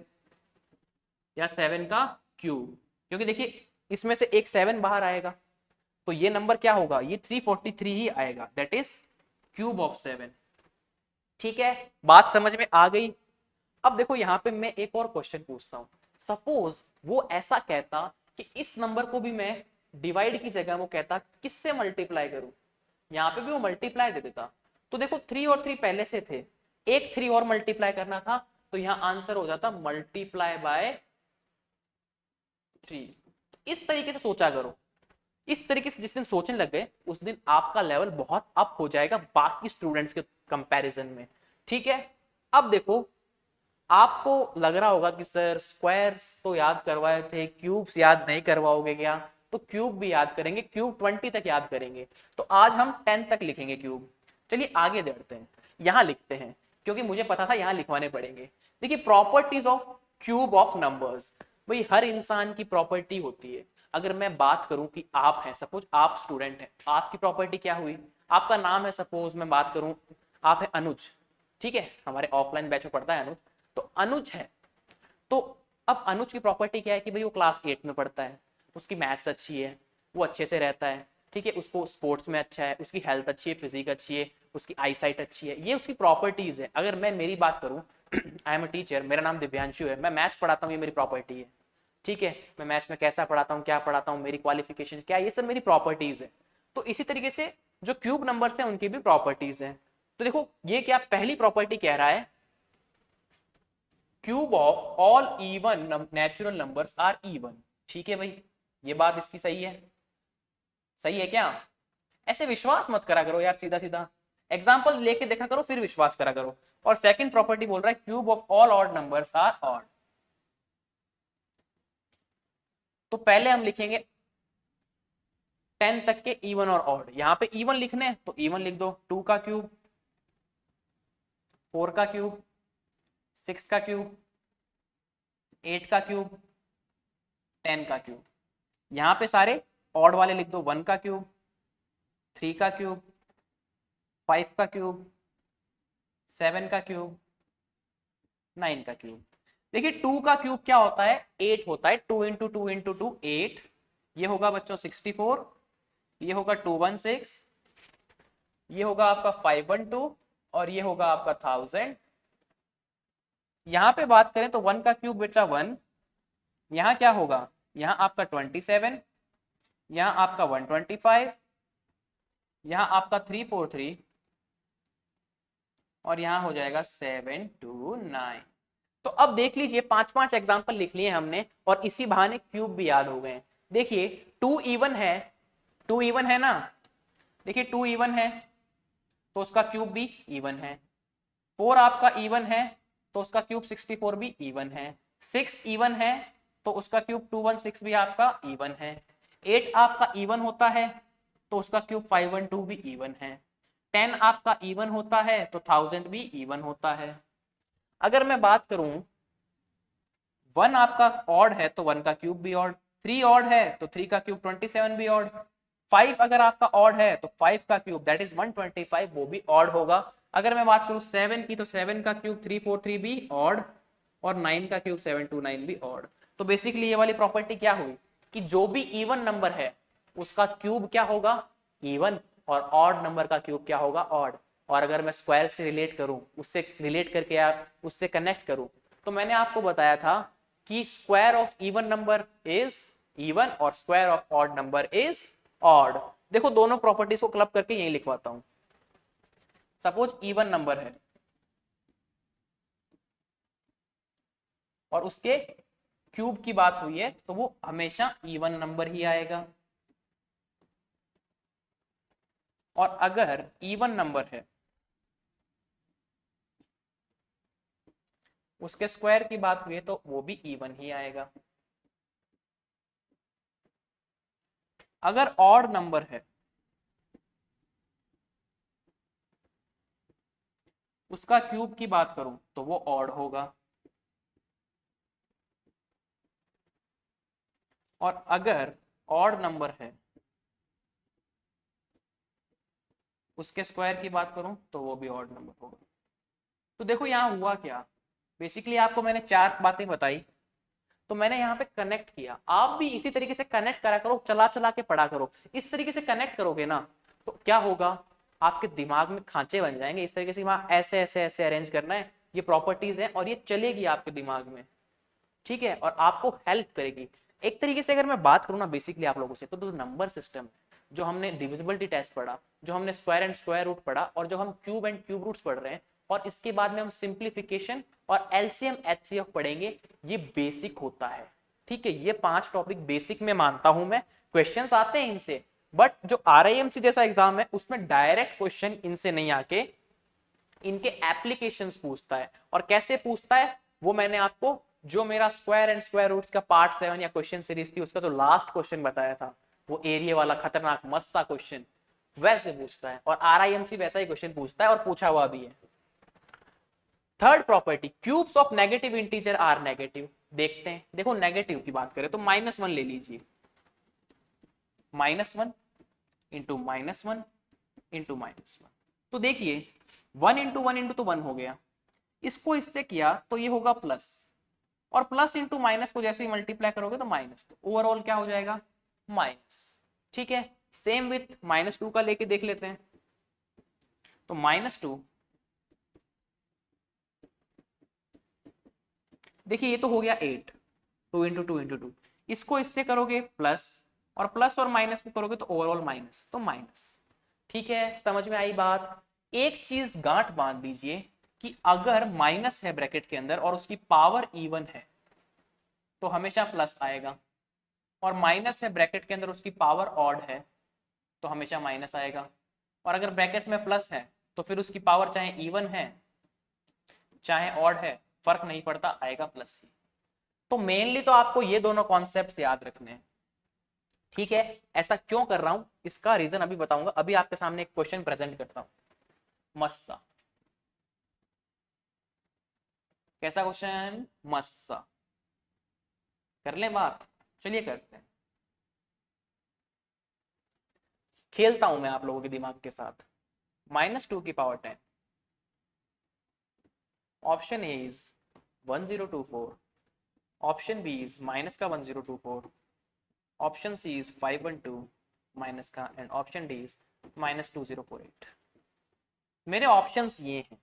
या 7 का क्यूब। क्योंकि देखिए इसमें से एक 7 बाहर आएगा तो ये नंबर क्या होगा? ये 343 ही आएगा, दैट इज क्यूब ऑफ 7। ठीक है, बात समझ में आ गई? अब देखो यहाँ पे मैं एक और क्वेश्चन पूछता हूँ। सपोज वो ऐसा कहता कि इस नंबर को भी मैं डिवाइड की जगह वो कहता किससे मल्टीप्लाई करूं, यहाँ पे भी वो मल्टीप्लाई दे देता। तो देखो 3 और 3 पहले से थे, एक 3 और मल्टीप्लाई करना था, तो यहाँ आंसर हो जाता मल्टीप्लाई बाय 3। इस तरीके से सोचा करो। इस तरीके से जिस दिन सोचने लग गए उस दिन आपका लेवल बहुत अप हो जाएगा बाकी स्टूडेंट्स के कंपैरिजन में। ठीक है, अब देखो आपको लग रहा होगा कि सर स्क्वायर्स तो याद करवाए थे, क्यूब्स याद नहीं करवाओगे क्या? तो क्यूब भी याद करेंगे, क्यूब 20 तक याद करेंगे। तो आज हम 10 तक लिखेंगे क्यूब। चलिए आगे बढ़ते हैं, यहां लिखते हैं क्योंकि मुझे पता था यहां लिखवाने पड़ेंगे। देखिए properties of cube of numbers, भाई हर इंसान की प्रॉपर्टी होती है। अगर मैं बात करूं कि आप हैं, सपोज आप स्टूडेंट हैं, आपकी प्रॉपर्टी क्या हुई? आपका नाम है, सपोज मैं बात करूं आप है अनुज, ठीक है, हमारे ऑफलाइन बैच में पढ़ता है अनुज। तो अनुज है, तो अब अनुज की प्रॉपर्टी क्या है कि भाई वो क्लास 8 में पढ़ता है, उसकी मैथ्स अच्छी है, वो अच्छे से रहता है, ठीक है, उसको स्पोर्ट्स में अच्छा है, उसकी हेल्थ अच्छी है, फिजिक अच्छी है, उसकी आईसाइट अच्छी है, ये उसकी प्रॉपर्टीज है। अगर मैं मेरी बात करूं आई एम अ टीचर, मेरा नाम दिव्यांशु है, मैं मैथ्स पढ़ाता हूँ, ये मेरी प्रॉपर्टी है। ठीक है, मैं मैथ्स में कैसा पढ़ाता हूँ, क्या पढ़ाता हूँ, मेरी क्वालिफिकेशन क्या है, ये सब मेरी प्रॉपर्टीज है। तो इसी तरीके से जो क्यूब नंबर्स हैं उनकी भी प्रॉपर्टीज हैं। तो देखो ये क्या पहली प्रॉपर्टी कह रहा है, cube of all even natural numbers are even. ठीक है भाई, ये बात इसकी सही है, सही है क्या? ऐसे विश्वास मत करा करो यार, सीधा सीधा एग्जांपल लेके देखा करो फिर विश्वास करा करो। और सेकंड प्रॉपर्टी बोल रहा है cube of all odd numbers are odd. तो पहले हम लिखेंगे 10 तक के इवन और ऑड। यहां पे इवन लिखने हैं तो इवन लिख दो, 2 का क्यूब, 4 का क्यूब, 6 का क्यूब, 8 का क्यूब, 10 का क्यूब। यहां पे सारे ऑड वाले लिख दो, 1 का क्यूब, 3 का क्यूब, 5 का क्यूब, 7 का क्यूब, 9 का क्यूब। देखिए 2 का क्यूब क्या होता है? 8 होता है, 2 इंटू 2 इंटू 2 8। ये होगा बच्चों 64, ये होगा 216, ये होगा आपका 512 और ये होगा आपका 1000। यहां पे बात करें तो 1 का क्यूब बचा 1, यहां क्या होगा? यहां आपका 27, यहां आपका 125, यहां आपका 343 और यहां हो जाएगा 729। तो अब देख लीजिए 5-5 एग्जांपल लिख लिए हमने और इसी बहाने क्यूब भी याद हो गए। देखिए 2 इवन है, 2 इवन है ना, देखिए 2 इवन है तो उसका क्यूब भी इवन है। 4 आपका इवन है तो उसका क्यूब 64 भी इवन है। 6 इवन है तो उसका क्यूब 216 भी आपका इवन है। 8 आपका इवन होता है तो उसका क्यूब 512 भी इवन है। 10 आपका इवन होता है तो 1000 भी इवन होता है। अगर मैं बात करूं 1 आपका ऑड है तो 1 का क्यूब भी ऑड, 3 ऑड है तो 3 का क्यूब 27 भी ऑड, 5 अगर आपका ऑड है तो 5 का क्यूब दैट इज 125 वो भी ऑड होगा। अगर मैं बात करूं 7 की तो 7 का क्यूब 343 भी ऑड और 9 का क्यूब 729 भी ऑड। तो बेसिकली ये वाली प्रॉपर्टी क्या हुई कि जो भी इवन नंबर है उसका क्यूब क्या होगा? इवन। और ऑड नंबर का क्यूब क्या होगा? ऑड। और अगर मैं स्क्वायर से रिलेट करूं, उससे रिलेट करके या उससे कनेक्ट करूं, तो मैंने आपको बताया था कि square of even number is even और square of odd number is odd. देखो दोनों प्रॉपर्टीज को क्लब करके यही लिखवाता हूं। सपोज इवन नंबर है और उसके क्यूब की बात हुई है तो वो हमेशा इवन नंबर ही आएगा। और अगर इवन नंबर है उसके स्क्वायर की बात हुई है तो वो भी इवन ही आएगा। अगर ऑड नंबर है उसका क्यूब की बात करूं तो वो ऑड होगा। और अगर ऑड नंबर है उसके स्क्वायर की बात करूं तो वो भी ऑड नंबर होगा। तो देखो यहाँ हुआ क्या, बेसिकली आपको मैंने चार बातें बताई, तो मैंने यहाँ पे कनेक्ट किया। आप भी इसी तरीके से कनेक्ट करा करो, चला चला के पढ़ा करो। इस तरीके से कनेक्ट करोगे ना तो क्या होगा, आपके दिमाग में खांचे बन जाएंगे। इस तरीके से वहां ऐसे ऐसे ऐसे अरेंज करना है, ये प्रॉपर्टीज है और ये चलेगी आपके दिमाग में, ठीक है, और आपको हेल्प करेगी। एक तरीके से अगर मैं बात करूँ ना बेसिकली आप लोगों से, तो नंबर सिस्टम जो हमने डिविजिबिलिटी टेस्ट पढ़ा, जो हमने स्क्वायर एंड स्क्वायर रूट पढ़ा, और जो हम क्यूब एंड क्यूब रूट्स पढ़ रहे हैं, और इसके बाद में हम सिंप्लीफिकेशन और एलसीएम एचसीएफ पढ़ेंगे, ये बेसिक होता है। ठीक है, ये 5 टॉपिक बेसिक में मानता हूं मैं, क्वेश्चंस आते हैं इनसे, बट जो आरआईएमसी जैसा एग्जाम है उसमें डायरेक्ट क्वेश्चन इनसे नहीं आके इनके एप्लीकेशंस पूछता है। और कैसे पूछता है वो मैंने आपको जो मेरा स्क्वायर एंड स्क्वायर रूट्स का पार्ट 7 या क्वेश्चन सीरीज थी उसका जो लास्ट क्वेश्चन बताया था, वो एरिया वाला खतरनाक मस्त था क्वेश्चन, वैसे पूछता है। और आरआईएमसी वैसा ही क्वेश्चन पूछता है और पूछा हुआ भी है। Third property, cubes of negative integer are negative. देखते हैं, देखो नेगेटिव की बात करें तो -1 ले लीजिए, -1 इंटू -1 इंटू -1। तो देखिए 1 इंटू 1 इंटू तो 1 हो गया, इसको इससे किया तो ये होगा प्लस, और प्लस इंटू माइनस को जैसे ही मल्टीप्लाई करोगे तो माइनस, तो ओवरऑल क्या हो जाएगा, माइनस। ठीक है, सेम विथ -2 का लेके देख लेते हैं। तो -2, देखिए ये तो हो गया 8, 2 इंटू 2 इंटू 2, इसको इससे करोगे प्लस, और प्लस और माइनस को करोगे तो ओवरऑल माइनस, तो माइनस। ठीक है, समझ में आई बात। एक चीज गांठ बांध दीजिए कि अगर माइनस है ब्रैकेट के अंदर और उसकी पावर इवन है तो हमेशा प्लस आएगा, और माइनस है ब्रैकेट के अंदर उसकी पावर ऑड है तो हमेशा माइनस आएगा, और अगर ब्रैकेट में प्लस है तो फिर उसकी पावर चाहे इवन है चाहे ऑड है फर्क नहीं पड़ता, आएगा प्लस ही। तो मेनली तो आपको ये दोनों कॉन्सेप्ट याद रखने हैं। ठीक है, ऐसा क्यों कर रहा हूं इसका रीजन अभी बताऊंगा। अभी आपके सामने एक क्वेश्चन प्रेजेंट करता हूं, मस्त सा। कैसा क्वेश्चन, मस्त सा, कर ले बात, चलिए करते हैं। खेलता हूं मैं आप लोगों के दिमाग के साथ। -2 की power 10, option A is 1024, option B is minus का 1024, ऑप्शन सी इज 512 माइनस का, एंड ऑप्शन डी इज -2048। मेरे ऑप्शंस ये हैं।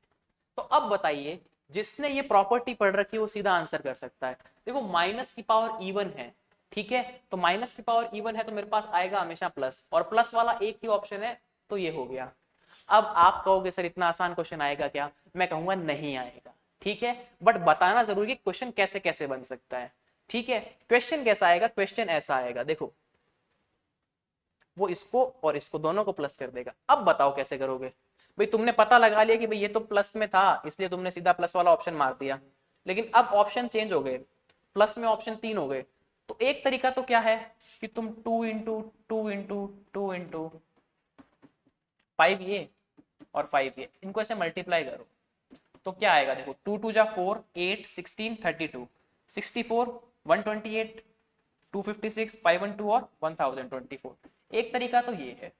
तो अब बताइए, जिसने ये प्रॉपर्टी पढ़ रखी है वो सीधा आंसर कर सकता है। देखो माइनस की पावर इवन है, ठीक है, तो माइनस की पावर इवन है तो मेरे पास आएगा हमेशा प्लस, और प्लस वाला एक ही ऑप्शन है तो ये हो गया। अब आप कहोगे सर इतना आसान क्वेश्चन आएगा क्या, मैं कहूंगा नहीं आएगा। ठीक है, बट बताना जरूरी है क्वेश्चन कैसे कैसे बन सकता है। ठीक है, क्वेश्चन कैसा आएगा, क्वेश्चन ऐसा आएगा, देखो वो इसको और इसको दोनों को प्लस कर देगा। अब बताओ कैसे करोगे। भाई तुमने पता लगा लिया कि भाई ये तो प्लस में था इसलिए तुमने सीधा प्लस वाला ऑप्शन मार दिया, लेकिन अब ऑप्शन चेंज हो गए, प्लस में ऑप्शन 3 हो गए। तो एक तरीका तो क्या है कि तुम 2 इंटू 2 इंटू 2 इंटू 5 ये और 5 ये, इनको ऐसे मल्टीप्लाई करो तो क्या आएगा, देखो 2 2 जा 4, 8 16 32, 64 128 256 512 और 1024। एक तरीका तो ये है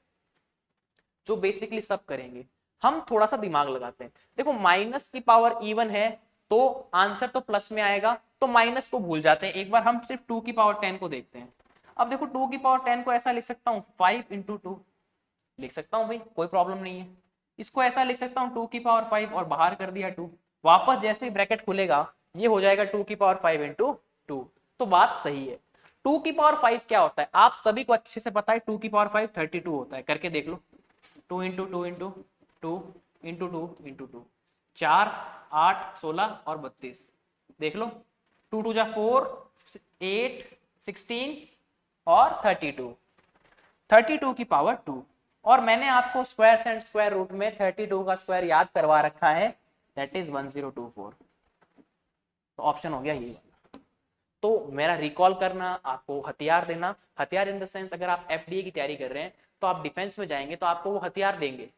जो बेसिकली सब करेंगे। हम थोड़ा सा दिमाग लगाते हैं, देखो माइनस की पावर इवन है तो आंसर तो प्लस में आएगा, तो माइनस को भूल जाते हैं, एक बार हम सिर्फ 2 की पावर 10 को देखते हैं। अब देखो 2 की पावर 10 को ऐसा लिख सकता हूँ 5 इंटू 2, लिख सकता हूँ भाई, कोई प्रॉब्लम नहीं है। इसको ऐसा लिख सकता हूँ 2 की पावर 5 और बाहर कर दिया 2, वापस जैसे ही ब्रैकेट खुलेगा ये हो जाएगा 2 की पावर 5 इंटू 2। तो बात सही है। 2 की पावर 5 क्या होता है आप सभी को अच्छे से पता है, 2 की पावर 5 32 होता है, करके देख लो। 2 इंटू 2 इंटू 2 इंटू 2 इंटू 2, 4 8 16 और 32, देख लो 2 2 जा 4 8 16 और 32, 32 की पावर 2। और मैंने आपको स्क्वायर एंड स्क्वायर रूट में 32 का स्क्वायर याद करवा रखा है, दैट इज 1024। तो ऑप्शन हो गया ये वाला। तो मेरा रिकॉल करना, आपको हथियार देना, हथियार इन द सेंस अगर आप एफडीए की तैयारी कर रहे हैं तो आप डिफेंस में जाएंगे तो आपको वो हथियार देंगे,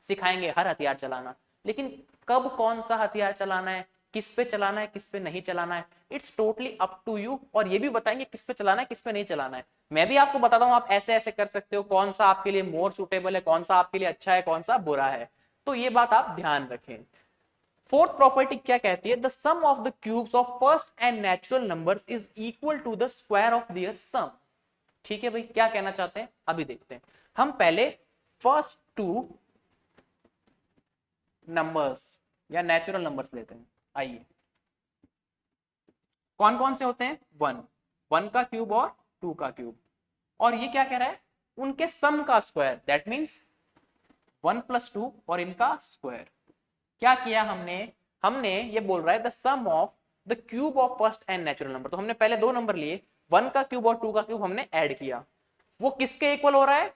सिखाएंगे हर हथियार चलाना, लेकिन कब कौन सा हथियार चलाना है, किस पे चलाना है किस पे नहीं चलाना है, it's totally up to you. और ये भी बताएंगे किस पे चलाना है किस पे नहीं चलाना है। मैं भी आपको बताता हूँ आप ऐसे ऐसे कर सकते हो, कौन सा आपके लिए मोर सुटेबल है, कौन सा आपके लिए अच्छा है, कौन सा बुरा है। तो ये बात आप ध्यान रखें। फोर्थ प्रॉपर्टी क्या कहती है, the sum of the cubes of first and natural numbers is equal to the square of their sum. ठीक है भाई, क्या कहना चाहते हैं अभी देखते हैं। हम पहले फर्स्ट टू नंबर्स या नेचुरल नंबर्स लेते हैं। आइए, कौन कौन से होते हैं, वन, वन का क्यूब और टू का क्यूब। और ये क्या कह रहा है, उनके सम का स्क्वायर, दैट मीन्स 1+2 और इनका स्क्वायर। क्या किया हमने, हमने ये बोल रहा है the sum of the cube of first and natural number. तो हमने पहले दो नंबर लिए, वन का क्यूब और टू का क्यूब हमने ऐड किया, वो किसके इक्वल हो रहा है,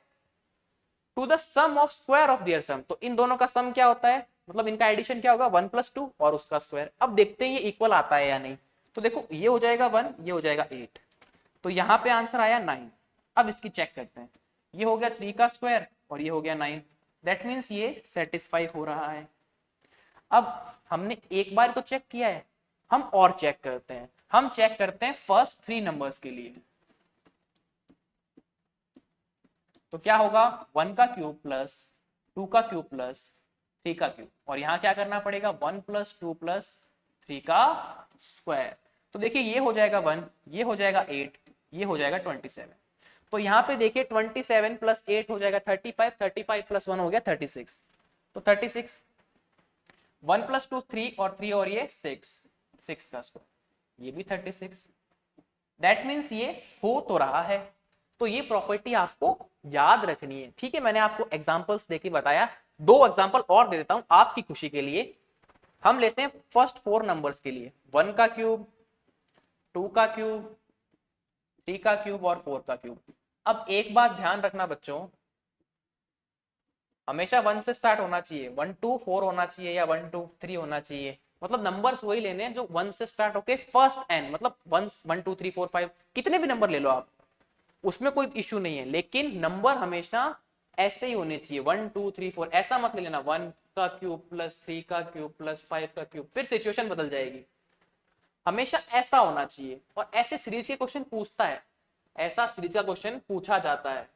to the sum of square of their sum. तो इन दोनों का सम क्या होता है, मतलब इनका एडिशन क्या होगा, 1+2 और उसका स्क्वायर। अब देखते हैं ये इक्वल आता है या नहीं। तो देखो ये हो जाएगा 1, ये हो जाएगा 8, तो यहाँ पे आंसर आया 9। अब इसकी चेक करते हैं, ये हो गया 3 का स्क्वायर और ये हो गया 9, दैट मीन्स ये सेटिस्फाई हो रहा है। अब हमने एक बार तो चेक किया है, हम और चेक करते हैं। हम चेक करते हैं फर्स्ट 3 नंबर्स के लिए। तो क्या होगा, 1 का क्यूब प्लस 2 का क्यूब प्लस 3 का क्यूब, और यहाँ क्या करना पड़ेगा, 1+2+3 का स्क्वायर। तो देखिए ये हो जाएगा 1, ये हो जाएगा 8, ये हो जाएगा 27। तो यहाँ पे देखिए 27 + 8 हो जाएगा 35, 35 + 1 हो गया 36। तो 36, 1+2 3 और 3 और ये 6, 6 का स्क्वायर, ये भी 36। दैट मीन्स ये हो तो रहा है। तो ये प्रॉपर्टी आपको याद रखनी है, ठीक है। मैंने आपको एग्जांपल्स देके बताया, 2 एग्जांपल और दे देता हूं आपकी खुशी के लिए। हम लेते हैं फर्स्ट 4 नंबर्स के लिए, 1 का क्यूब, 2 का क्यूब, 3 का क्यूब और 4 का क्यूब। अब एक बात ध्यान रखना बच्चों, हमेशा 1 से स्टार्ट होना चाहिए, 1 2 4 होना चाहिए या 1 2 3 होना चाहिए। मतलब नंबर्स वही लेने हैं जो 1 से स्टार्ट होके फर्स्ट एंड, मतलब 1 1 2 3 4 5 कितने भी नंबर ले लो आप, उसमें कोई इश्यू नहीं है, लेकिन नंबर हमेशा ऐसे ही होने चाहिए 1 2 3 4। ऐसा मत ले लेना 1 का क्यूब प्लस 3 का क्यूब प्लस 5 का क्यूब, फिर सिचुएशन बदल जाएगी। हमेशा ऐसा होना चाहिए, और ऐसे सीरीज के क्वेश्चन पूछता है, ऐसा सीरीज का क्वेश्चन पूछा जाता है।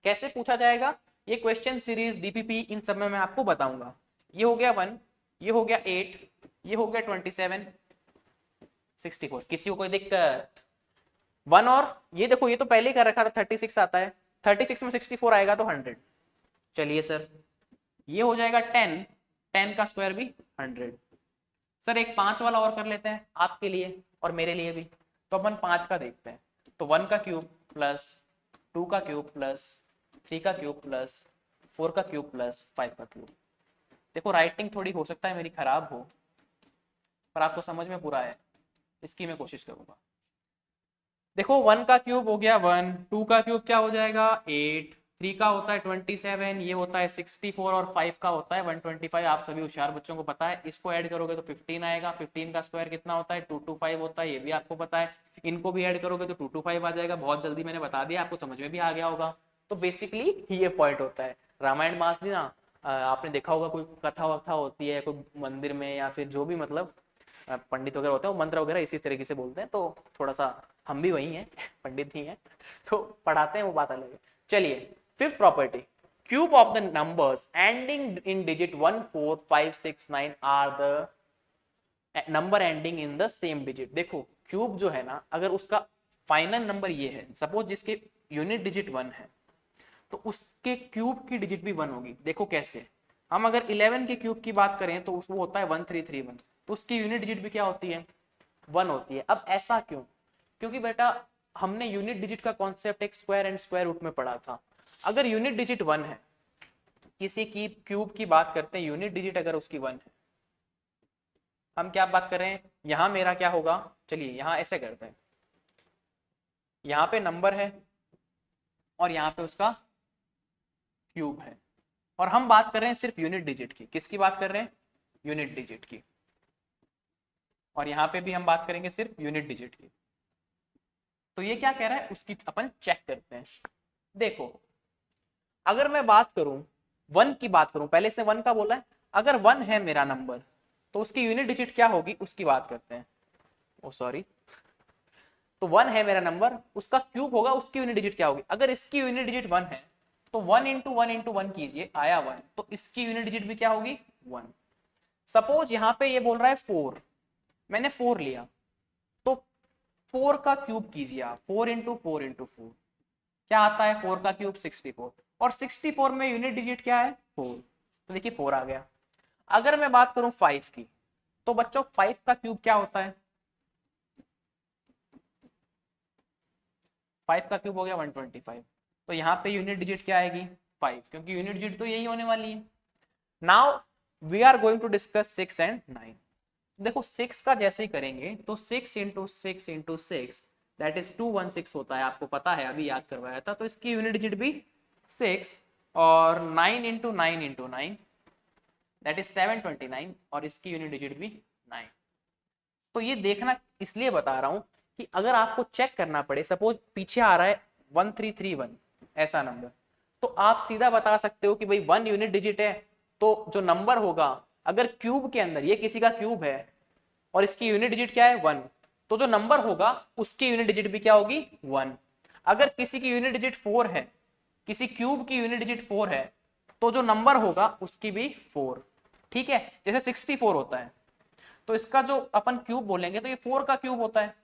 कैसे पूछा जाएगा, ये क्वेश्चन सीरीज डीपीपी इन सब में मैं आपको बताऊंगा। ये हो गया 1, ये हो गया 8, ये हो गया 27, 64। किसी को कोई दिक्कत, 1 और ये देखो ये तो पहले ही कर रखा था, 36 आता है, 36 में 64 आएगा तो 100। चलिए सर, ये हो जाएगा 10, 10 का स्क्वायर भी 100। सर एक 5 वाला और कर लेते हैं आपके लिए और मेरे लिए भी। तो अपन 5 का देखते हैं। तो 1 का क्यूब प्लस 2 का क्यूब प्लस 3 का क्यूब प्लस 4 का क्यूब प्लस 5 का क्यूब। देखो राइटिंग थोड़ी हो सकता है मेरी खराब हो, पर आपको समझ में पूरा है, इसकी मैं कोशिश करूंगा। देखो 1 का क्यूब हो गया 1, 2 का क्यूब क्या हो जाएगा 8, 3 का होता है 27, ये होता है 64 और 5 का होता है 125। आप सभी होशियार बच्चों को पता है, इसको ऐड करोगे तो 15 आएगा। 15 का स्क्वायर कितना होता है 225 होता है, ये भी आपको पता है। इनको भी ऐड करोगे तो 225 आ जाएगा। बहुत जल्दी मैंने बता दिया, आपको समझ में भी आ गया होगा। तो बेसिकली ये पॉइंट होता है। रामायण मास दी ना, आपने देखा होगा कोई कथा वथा होती है कोई मंदिर में, या फिर जो भी मतलब पंडित वगैरह होते हैं वो मंत्र वगैरह इसी तरीके से बोलते हैं। तो थोड़ा सा हम भी वही हैं, पंडित ही हैं, तो पढ़ाते हैं, वो बात अलग है। चलिए fifth property, cube of the numbers ending in digit 1 4 5 6 9 are the number ending in the same digit. देखो क्यूब जो है ना, अगर उसका फाइनल नंबर ये है, सपोज जिसके यूनिट डिजिट 1 है, तो उसके क्यूब की डिजिट भी 1 होगी। देखो कैसे, हम अगर 11 के क्यूब की बात करें तो वो होता है 1331, तो उसकी यूनिट डिजिट भी क्या होती है 1 होती है। अब ऐसा क्यों, क्योंकि बेटा हमने यूनिट डिजिट का कॉन्सेप्ट एक स्क्वायर एंड स्क्वायर रूट में पढ़ा था। अगर यूनिट डिजिट 1 है, किसी की क्यूब की बात करते हैं, यूनिट डिजिट अगर उसकी 1 है, हम क्या बात कर रहे हैं, यहां मेरा क्या होगा, चलिए यहां ऐसे करते हैं, यहां पे नंबर है और यहां पे उसका क्यूब है, और हम बात कर रहे हैं सिर्फ यूनिट डिजिट की। किसकी बात कर रहे हैं, यूनिट डिजिट की। और यहां पे भी हम बात करेंगे सिर्फ यूनिट डिजिट की। तो ये क्या कह रहा है, उसकी अपन चेक करते हैं। देखो अगर मैं बात करूं 1 की बात करूं, पहले इसने 1 का बोला है, अगर 1 है मेरा नंबर तो उसकी यूनिट डिजिट क्या होगी उसकी बात करते हैं। ओ सॉरी, तो 1 है मेरा नंबर, उसका क्यूब होगा, उसकी यूनिट डिजिट क्या होगी। अगर इसकी यूनिट डिजिट 1 है तो 1 इंटू 1 इंटू 1 कीजिए, आया 1, तो इसकी यूनिट डिजिट भी क्या होगी 1। सपोज यहाँ पे ये बोल रहा है 4, मैंने 4 लिया, तो 4 का क्यूब कीजिए आप, 4 इंटू 4 इंटू 4 क्या आता है, 4 का क्यूब 64, और 64 में यूनिट डिजिट क्या है 4, तो देखिए 4 आ गया। अगर मैं बात करूं 5 की, तो बच्चों 5 का क्यूब क्या होता है, 5 का क्यूब हो गया 125, तो यहाँ पे यूनिट डिजिट क्या आएगी 5, क्योंकि यूनिट डिजिट तो यही होने वाली है। Now we are going to discuss 6 and 9। देखो 6 का जैसे ही करेंगे तो 6 इंटू 6 इंटू 6 दैट इज 216 होता है, आपको पता है अभी याद करवाया था, तो इसकी यूनिट डिजिट भी 6, और 9 इंटू 9 इंटू 9 दैट इज 729, और इसकी यूनिट डिजिट भी 9। तो ये देखना इसलिए बता रहा हूं कि अगर आपको चेक करना पड़े, सपोज पीछे आ रहा है 1331 ऐसा नंबर, तो आप सीधा बता सकते हो कि भाई 1 यूनिट डिजिट है, तो जो नंबर होगा अगर क्यूब के अंदर, ये किसी का क्यूब है और इसकी यूनिट डिजिट क्या है 1, तो जो नंबर होगा उसकी यूनिट डिजिट भी क्या होगी 1। अगर किसी की यूनिट डिजिट 4 है, किसी क्यूब की यूनिट डिजिट 4 है, तो जो नंबर होगा उसकी भी 4। ठीक है, जैसे 64 होता है, तो इसका जो अपन क्यूब बोलेंगे तो ये 4 का क्यूब होता है,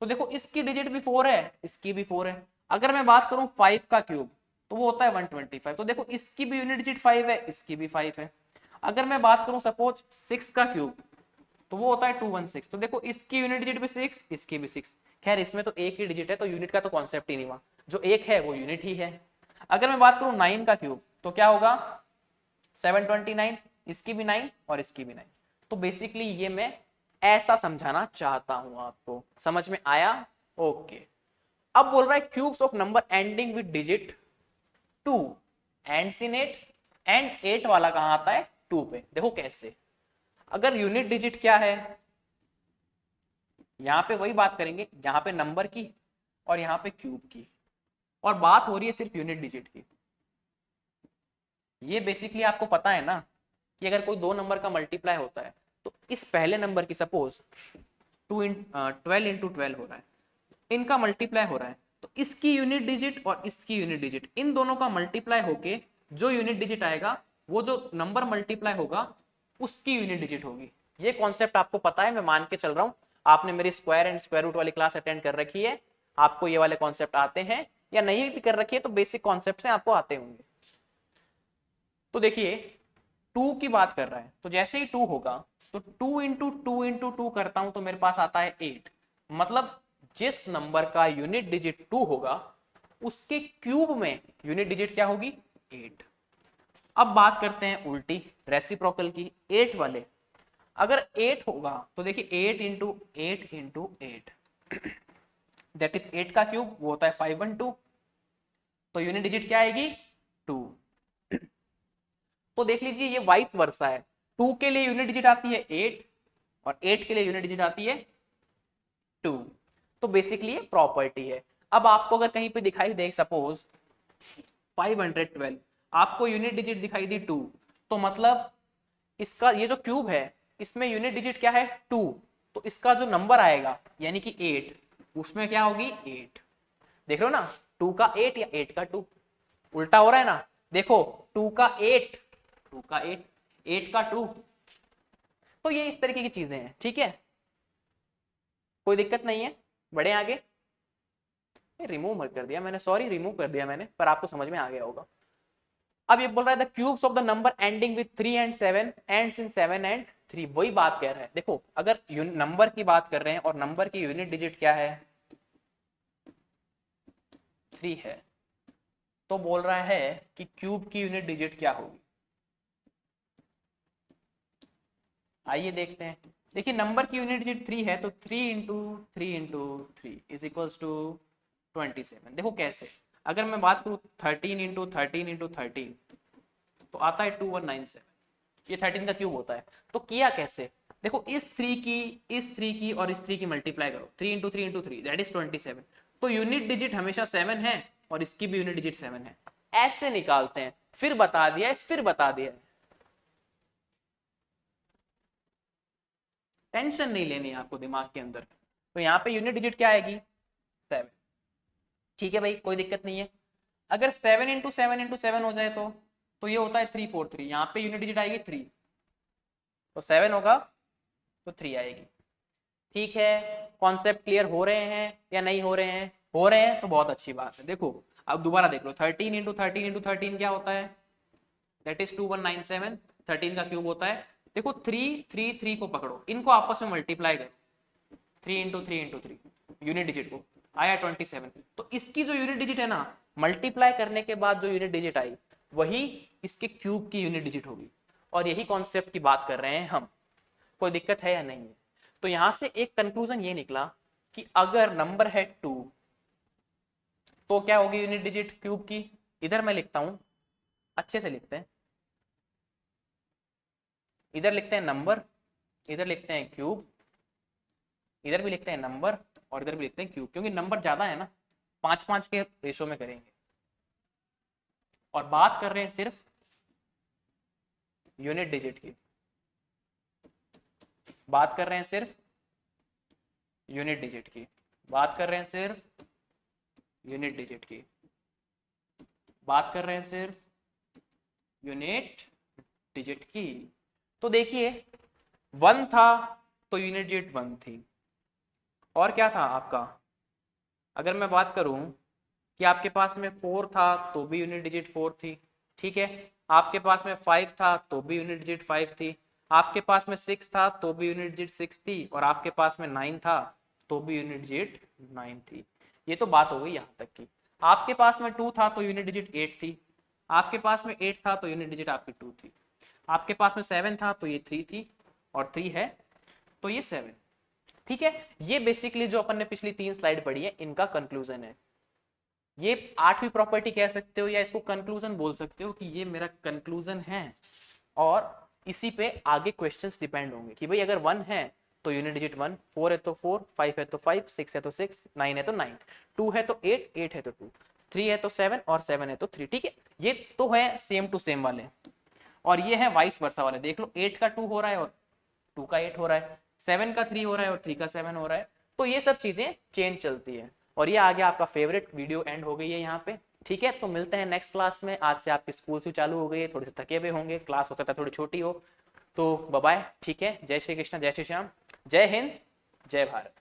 तो देखो इसकी डिजिट भी 4 है, इसकी भी 4 है। अगर मैं बात करूं 5 का क्यूब, तो वो होता है 125, तो देखो इसकी भी यूनिट डिजिट 5 है, इसकी भी 5 है। अगर मैं बात करूं सपोज 6 का क्यूब, तो वो होता है 216, तो देखो इसकी यूनिट डिजिट भी 6, इसकी भी 6। खैर इसमें तो एक ही डिजिट है, तो यूनिट का तो कॉन्सेप्ट ही नहीं हुआ, जो एक है वो यूनिट ही है। अगर मैं बात करूं 9 का क्यूब, तो क्या होगा 729, इसकी भी 9 और इसकी भी 9। तो बेसिकली ये मैं ऐसा समझाना चाहता हूं, आपको समझ में आया। ओके, अब बोल रहा है cubes of number ending with digit 2 ends in 8, and 8 वाला कहां आता है 2 पे। देखो कैसे, अगर यूनिट डिजिट क्या है, यहां पे वही बात करेंगे, यहां पे नंबर की और यहां पे क्यूब की, और बात हो रही है सिर्फ यूनिट डिजिट की। ये बेसिकली आपको पता है ना कि अगर कोई दो नंबर का मल्टीप्लाई होता है, तो इस पहले नंबर की सपोज 12 इंटू 12 हो रहा है, इनका मल्टीप्लाई हो रहा है, तो इसकी यूनिट डिजिट और इसकी यूनिट डिजिट, इन दोनों का मल्टीप्लाई होके जो यूनिट डिजिट आएगा, वो जो नंबर मल्टीप्लाई होगा उसकी यूनिट डिजिट होगी। ये कॉन्सेप्ट आपको पता है, मैं मान के चल रहा हूं आपने मेरी स्क्वायर एंड स्क्वायर रूट वाली क्लास अटेंड कर रखी है, आपको ये वाले कॉन्सेप्ट आते हैं, या नहीं भी कर रखी है तो बेसिक कॉन्सेप्ट आपको आते होंगे। तो देखिए 2 की बात कर रहा है, तो जैसे ही 2 होगा, तो 2 इंटू 2 इंटू 2 करता हूं तो मेरे पास आता है 8, मतलब जिस नंबर का यूनिट डिजिट 2 होगा उसके क्यूब में यूनिट डिजिट क्या होगी 8। अब बात करते हैं उल्टी रेसिप्रोकल की, 8 वाले, अगर 8 होगा तो देखिए 8 इंटू 8 इंटू 8 दैट इज 8 का क्यूब, वो होता है 512, तो यूनिट डिजिट क्या आएगी 2। तो देख लीजिए ये वाइस वर्सा है, 2 के लिए यूनिट डिजिट आती है 8 और 8 के लिए यूनिट डिजिट आती है 2। तो बेसिकली ये प्रॉपर्टी है। अब आपको अगर कहीं पे दिखाई दे सपोज 512, आपको यूनिट डिजिट दिखाई दी 2, तो मतलब इसका ये जो क्यूब है इसमें यूनिट डिजिट क्या है 2, तो इसका जो नंबर आएगा यानी कि 8, उसमें क्या होगी 8। देख रहे हो ना, 2 का 8 या 8 का 2, उल्टा हो रहा है ना। देखो 2 का 8, 2 का 8, 8 का 2, तो ये इस तरीके की चीजें हैं। ठीक है, कोई दिक्कत नहीं है, बढ़े आगे। रिमूव मत कर दिया मैंने, सॉरी रिमूव कर दिया मैंने, पर आपको समझ में आ गया होगा। अब ये बोल रहा है the cubes of the number ending with 3 and 7 ends in 7 and 3, वही बात कह रहा है। देखो अगर नंबर की बात कर रहे हैं और नंबर की यूनिट डिजिट क्या है 3 है, तो बोल रहा है कि क्यूब की यूनिट डिजिट क्या होगी। आइए देखते हैं। देखिए नंबर की यूनिट डिजिट 3 है, तो 3 into 3 into 3 is equals to 27। देखो कैसे, अगर मैं बात करूं 13 इंटू 13 इंटू 13, तो आता है 2197, ये 13 का क्यूब होता है। तो किया कैसे, देखो इस 3 की, इस 3 की और इस 3 की मल्टीप्लाई करो, 3 इंटू 3 इंटू 3 दैट इज 27, तो यूनिट डिजिट हमेशा 7 है और इसकी भी यूनिट डिजिट 7 है। ऐसे निकालते हैं, फिर बता दिया है, फिर बता दिया है। टेंशन नहीं लेनी है आपको दिमाग के अंदर। तो यहाँ पे यूनिट डिजिट क्या आएगी 7। ठीक है भाई, कोई दिक्कत नहीं है। अगर 7 इंटू 7 हो जाए तो ये होता है 343। यहाँ पे यूनिट डिजिट आएगी 3, तो 7 होगा तो 3 आएगी। ठीक है, कॉन्सेप्ट क्लियर हो रहे हैं या नहीं हो रहे हैं? हो रहे हैं तो बहुत अच्छी बात है। देखो अब दोबारा देख लो, 13 इंटू 13 इंटू 13 क्या होता है? That is 2197। 13 का क्यूब होता है। देखो 3 को पकड़ो, इनको आपस में मल्टीप्लाई करो, 3 इंटू 3 यूनिट डिजिट को आया 27। तो इसकी जो यूनिट डिजिट है ना, मल्टीप्लाई करने के बाद जो यूनिट डिजिट आई वही इसके क्यूब की यूनिट डिजिट होगी। और यही कॉन्सेप्ट की बात कर रहे हैं हम। कोई दिक्कत है या नहीं है? तो यहां से एक कंक्लूजन ये निकला कि अगर नंबर है 2 तो क्या होगी यूनिट डिजिट क्यूब की? इधर मैं लिखता हूं, अच्छे से लिखते हैं। इधर लिखते हैं नंबर, इधर लिखते हैं क्यूब, इधर भी लिखते हैं नंबर और इधर भी लिखते हैं क्यूब, क्योंकि नंबर ज्यादा है ना, 5-5 के रेशो में करेंगे। और बात कर रहे हैं सिर्फ यूनिट डिजिट की, बात कर रहे हैं सिर्फ यूनिट डिजिट की, बात कर रहे हैं सिर्फ यूनिट डिजिट की, बात कर रहे हैं सिर्फ यूनिट डिजिट की। तो देखिए 1 था तो यूनिट डिजिट 1 थी। और क्या था आपका? अगर मैं बात करूं कि आपके पास में 4 था तो भी यूनिट डिजिट 4 थी। ठीक है, आपके पास में 5 था तो भी यूनिट डिजिट 5 थी, आपके पास में 6 था तो भी यूनिट डिजिट 6 थी, और आपके पास में 9 था तो भी यूनिट डिजिट 9 थी। ये तो बात हो गई यहाँ तक की। आपके पास में 2 था तो यूनिट डिजिट 8 थी, आपके पास में 8 था तो यूनिट डिजिट आपकी 2 थी, आपके पास में 7 था तो ये 3 थी, और 3 है तो ये 7। ठीक है, ये बेसिकली जो अपन ने पिछली 3 स्लाइड पढ़ी है इनका कंक्लूजन है। ये 8वीं प्रॉपर्टी कह सकते हो या इसको कंक्लूजन बोल सकते हो कि ये मेरा कंक्लूजन है। और इसी पे आगे क्वेश्चंस डिपेंड होंगे कि भाई अगर 1 है तो यूनिट डिजिट 1, 4 है तो 4, 5 है तो 5, 6 है तो 6, 9 है तो 9, 2 है तो 8, 8 है तो 2, 3 है तो 7 और 7 है तो 3। ठीक है, ये तो है सेम टू सेम वाले। और ये है वाइस वर्सा वाले। देख लो 8 का 2 हो रहा है और 2 का 8 हो रहा है, 7 का 3 हो रहा है और 3 का 7 हो रहा है। तो ये सब चीजें चेंज चलती है। और ये आगे आपका फेवरेट वीडियो एंड हो गई है यहाँ पे। ठीक है, तो मिलते हैं नेक्स्ट क्लास में। आज से आपकी स्कूल से चालू हो गई है, थोड़े से थके हुए होंगे, क्लास हो सकता है थोड़ी छोटी हो। तो बाय बाय। ठीक है, जय श्री कृष्ण, जय श्री श्याम, जय हिंद, जय भारत।